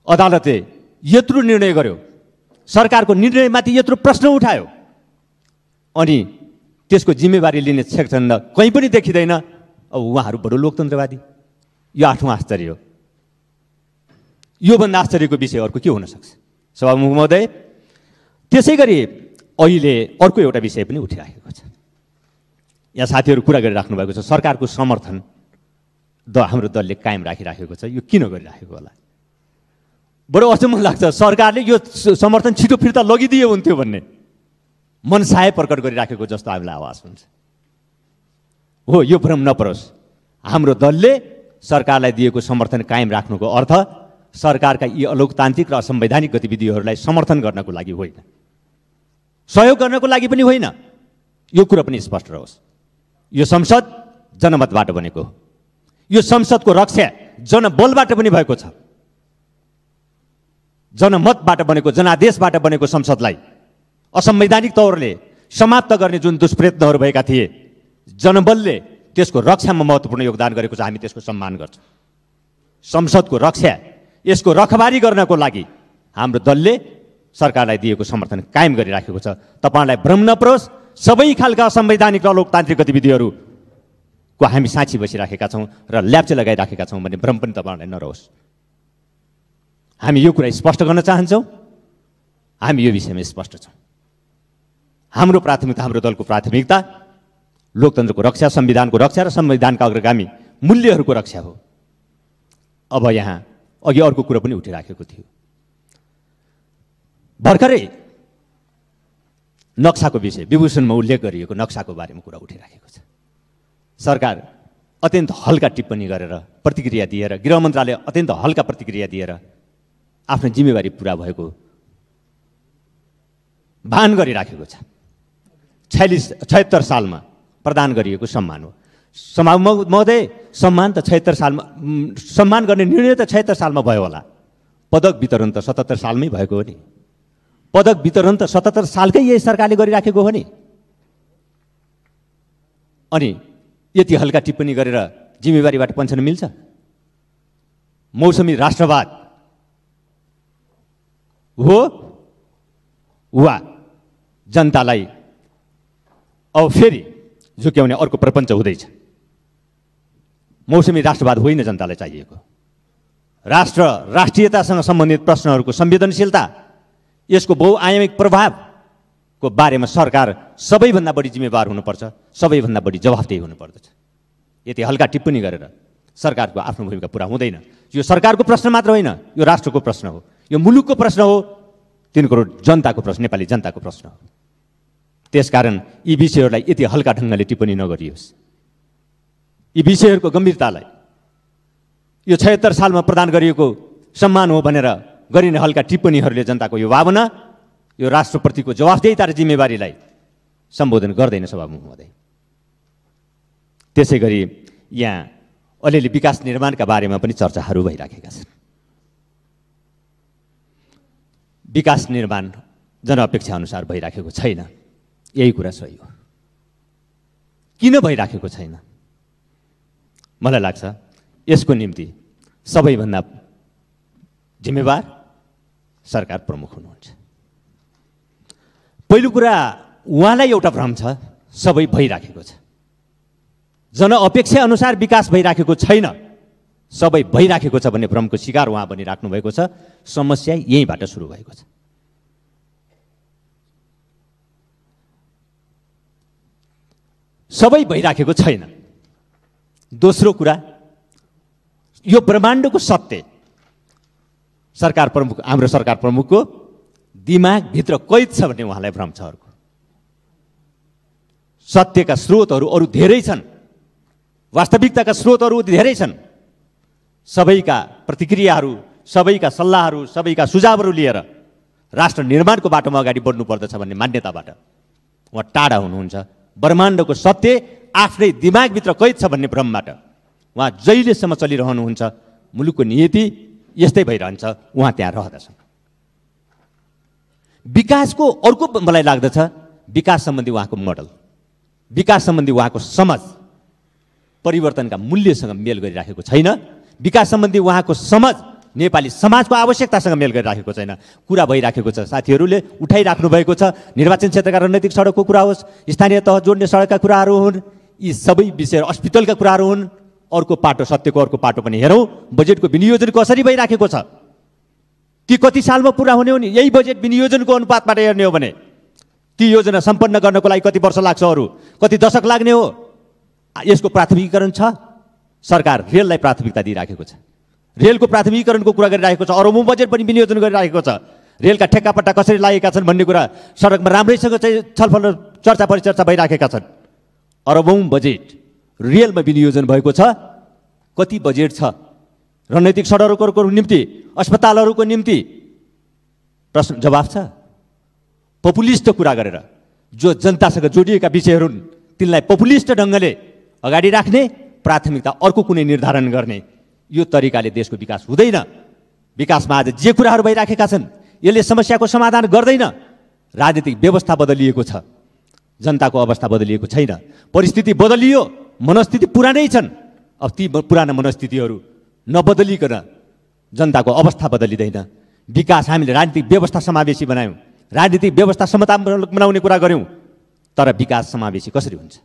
अदालतले यत्रो निर्णय गर्यो, सरकारको निर्णयमाथि यत्रो प्रश्न उठायो, अनि त्यसको जिम्मेवारी लिने सेक्सन कहीँ पनि देखिँदैन। अब उहाँहरू बडो लोकतन्त्रवादी, यो 8औं आश्चर्य हो। योभन्दा आश्चर्यको विषय अर्को के हुन सक्छ? सभामुख महोदय, त्यसै गरी अहिले अर्को एउटा विषय पनि उठिराखेको छ। यहाँ साथीहरू कुरा गरिराख्नु भएको छ, सरकारको समर्थन हाम्रो दलले कायम राखिराखेको छ। यो किन गरिराखेको होला? बडो अचम्म लाग्छ। सरकारले यो समर्थन छिटो फिर्ता लगिदिए हुन्थ्यो भन्ने मनसाय प्रकट गरिराखेको जस्तो हामीलाई आवाज हुन्छ। हो, यो भ्रम नपरोस्। हाम्रो दलले सरकारलाई दिएको समर्थन कायम राख्नुको अर्थ सरकारका यी अलोकतान्त्रिक र असंवैधानिक गतिविधिहरूलाई समर्थन गर्नको लागि होइन, सहयोग गर्नको लागि पनि होइन। यो कुरा पनि स्पष्ट रहोस्। यो संसद जनमतबाट बनेको हो। यो संसदको रक्षा जनबलबाट पनि भएको छ। जनमतबाट बनेको, जनादेशबाट बनेको संसदलाई असंवैधानिक तौरले समाप्त गर्ने जुन दुष्प्रयत्नहरू भएका थिए, जनबलले त्यसको रक्षामा महत्त्वपूर्ण योगदान गरेको छ। हामी त्यसको सम्मान गर्छौँ। संसदको रक्षा यसको रखबारी गर्नको लागि हाम्रो दलले सरकारलाई दिएको समर्थन कायम गरिराखेको छ। तपाईँहरूलाई भ्रम नपरोस्, सबै खालका संवैधानिक र लोकतान्त्रिक गतिविधिहरूको हामी साक्षी बसिराखेका छौँ र ल्याप्चे लगाइराखेका छौँ भन्ने भ्रम पनि तपाईँहरूलाई नरहोस्। हामी यो कुरा स्पष्ट गर्न चाहन्छौँ, हामी यो विषयमा स्पष्ट छौँ। हाम्रो प्राथमिकता, हाम्रो दलको प्राथमिकता लोकतन्त्रको रक्षा, संविधानको रक्षा र संविधानका अग्रगामी मूल्यहरूको रक्षा हो। अब यहाँ अघि अर्को कुरा पनि उठिराखेको थियो, भर्खरै नक्साको विषय, विभूषणमा उल्लेख गरिएको नक्साको बारेमा कुरा उठिराखेको छ। सरकार अत्यन्त हल्का टिप्पणी गरेर प्रतिक्रिया दिएर, गृह मन्त्रालय अत्यन्त हल्का प्रतिक्रिया दिएर आफ्नो जिम्मेवारी पुरा भएको भान गरिराखेको छ। 76 सालमा प्रदान गरिएको सम्मान हो। सभामुख महोदय, सम्मान त 76 सालमा, सम्मान गर्ने निर्णय त 76 सालमा भयो होला, पदक वितरण त 77 सालमै भएको हो नि। पदक वितरण त 77 सालकै यही सरकारले गरिराखेको हो नि। अनि यति हल्का टिप्पणी गरेर जिम्मेवारीबाट पन्छन मिल्छ? मौसमी राष्ट्रवाद हो वा जनतालाई अब फेरि झुक्याउने अर्को प्रपञ्च हुँदैछ? मौसमी राष्ट्रवाद होइन जनतालाई चाहिएको। राष्ट्र, राष्ट्रियतासँग सम्बन्धित प्रश्नहरूको संवेदनशीलता, यसको बहुआयामिक प्रभावको बारेमा सरकार सबैभन्दा बढी जिम्मेवार हुनुपर्छ, सबैभन्दा बढी जवाफदेही हुनुपर्दछ। यति हल्का टिप्पणी गरेर सरकारको आफ्नो भूमिका पुरा हुँदैन। यो सरकारको प्रश्न मात्र होइन, यो राष्ट्रको प्रश्न हो, यो मुलुकको प्रश्न हो, 3 करोड जनताको प्रश्न, नेपाली जनताको प्रश्न हो। त्यसकारण यी विषयहरूलाई यति हल्का ढङ्गले टिप्पणी नगरियोस्। यी विषयहरूको गम्भीरतालाई, यो 76 सालमा प्रदान गरिएको सम्मान हो भनेर गरिने हल्का टिप्पणीहरूले जनताको यो भावना, यो राष्ट्रप्रतिको जवाफदेहिता र जिम्मेवारीलाई सम्बोधन गर्दैन सभामुख महोदय। त्यसै गरी यहाँ अलिअलि विकास निर्माणका बारेमा पनि चर्चाहरू भइराखेका छन्। विकास निर्माण जनअपेक्षा अनुसार भइराखेको छैन, यही कुरा सही हो। किन भइराखेको छैन? मलाई लाग्छ यसको निम्ति सबैभन्दा जिम्मेवार सरकार प्रमुख हुनुहुन्छ। पहिलो कुरा, उहाँलाई एउटा भ्रम छ सबै भइराखेको छ, जनअपेक्षा अनुसार विकास भइराखेको छैन, सबै भइराखेको छ भन्ने भ्रमको शिकार उहाँ बनिराख्नु भएको छ। समस्या यहीँबाट सुरु भएको छ। सबै भइराखेको छैन। दोस्रो कुरा, यो ब्रह्माण्डको सत्य सरकार प्रमुख, हाम्रो सरकार प्रमुखको दिमागभित्र कैद छ भन्ने उहाँलाई भ्रम छ। अर्को, सत्यका स्रोतहरू अरू धेरै छन्, वास्तविकताका स्रोतहरू धेरै छन्। सबैका प्रतिक्रियाहरू, सबैका सल्लाहहरू, सबैका सुझावहरू लिएर राष्ट्र निर्माणको बाटोमा अगाडि बढ्नु पर्दछ भन्ने मान्यताबाट उहाँ टाढा हुनुहुन्छ। ब्रह्माण्डको सत्य आफ्नै दिमागभित्र कैद छ भन्ने भ्रमबाट उहाँ जहिलेसम्म चलिरहनुहुन्छ, मुलुकको नियति यस्तै भइरहन्छ, उहाँ त्यहाँ रहँदछन्। विकासको अर्को मलाई लाग्दछ, विकास सम्बन्धी उहाँको मोडल, विकास सम्बन्धी उहाँको समझ परिवर्तनका मूल्यसँग मेल गरिराखेको छैन। विकास सम्बन्धी उहाँको समझ नेपाली समाजको आवश्यकतासँग मेल गरिराखेको छैन। कुरा भइराखेको छ, साथीहरूले उठाइराख्नु भएको छ, निर्वाचन क्षेत्रका रणनीतिक सडकको कुरा होस्, स्थानीय तह जोड्ने सडकका कुराहरू हुन्, यी सबै विषय, अस्पतालका कुराहरू हुन्। अर्को पाटो, सत्यको अर्को पाटो पनि हेरौँ, बजेटको विनियोजन कसरी भइराखेको छ, ती कति सालमा पुरा हुने हो नि? यही बजेट विनियोजनको अनुपातबाट हेर्ने हो भने ती योजना सम्पन्न गर्नको लागि कति वर्ष लाग्छ, अरू कति दशक लाग्ने हो? यसको प्राथमिकीकरण छ। सरकार रेललाई प्राथमिकता दिइराखेको छ, रेलको प्राथमिकीकरणको कुरा गरिरहेको छ, अरबौँ बजेट पनि विनियोजन गरिरहेको छ। रेलका ठेक्कापट्टा कसरी लागेका छन् भन्ने कुरा सडकमा राम्रैसँग चाहिँ छलफल र चर्चा परिचर्चा भइराखेका छन्। अरबौँ बजेट रेलमा विनियोजन भएको छ। कति बजेट छ रणनीतिक सडकहरूको निम्ति, अस्पतालहरूको निम्ति? प्रश्न जवाफ छ। पपुलिस्ट कुरा गरेर जो जनतासँग जोडिएका विषयहरू तिनलाई पपुलिस्ट ढङ्गले अगाडि राख्ने, प्राथमिकता अर्को कुनै निर्धारण गर्ने, यो तरिकाले देशको विकास हुँदैन। विकासमा आज जे कुराहरू भइराखेका छन् यसले समस्याको समाधान गर्दैन। राजनीतिक व्यवस्था बदलिएको छ, जनताको अवस्था बदलिएको छैन। परिस्थिति बदलियो, मनस्थिति पुरानै छन्। अब ती पुराना मनस्थितिहरू नबदलिकन जनताको अवस्था बदलिँदैन। विकास हामीले राजनीतिक व्यवस्था समावेशी बनायौँ, राजनीतिक व्यवस्था समतामूलक बनाउने कुरा गऱ्यौँ, तर विकास समावेशी कसरी हुन्छ?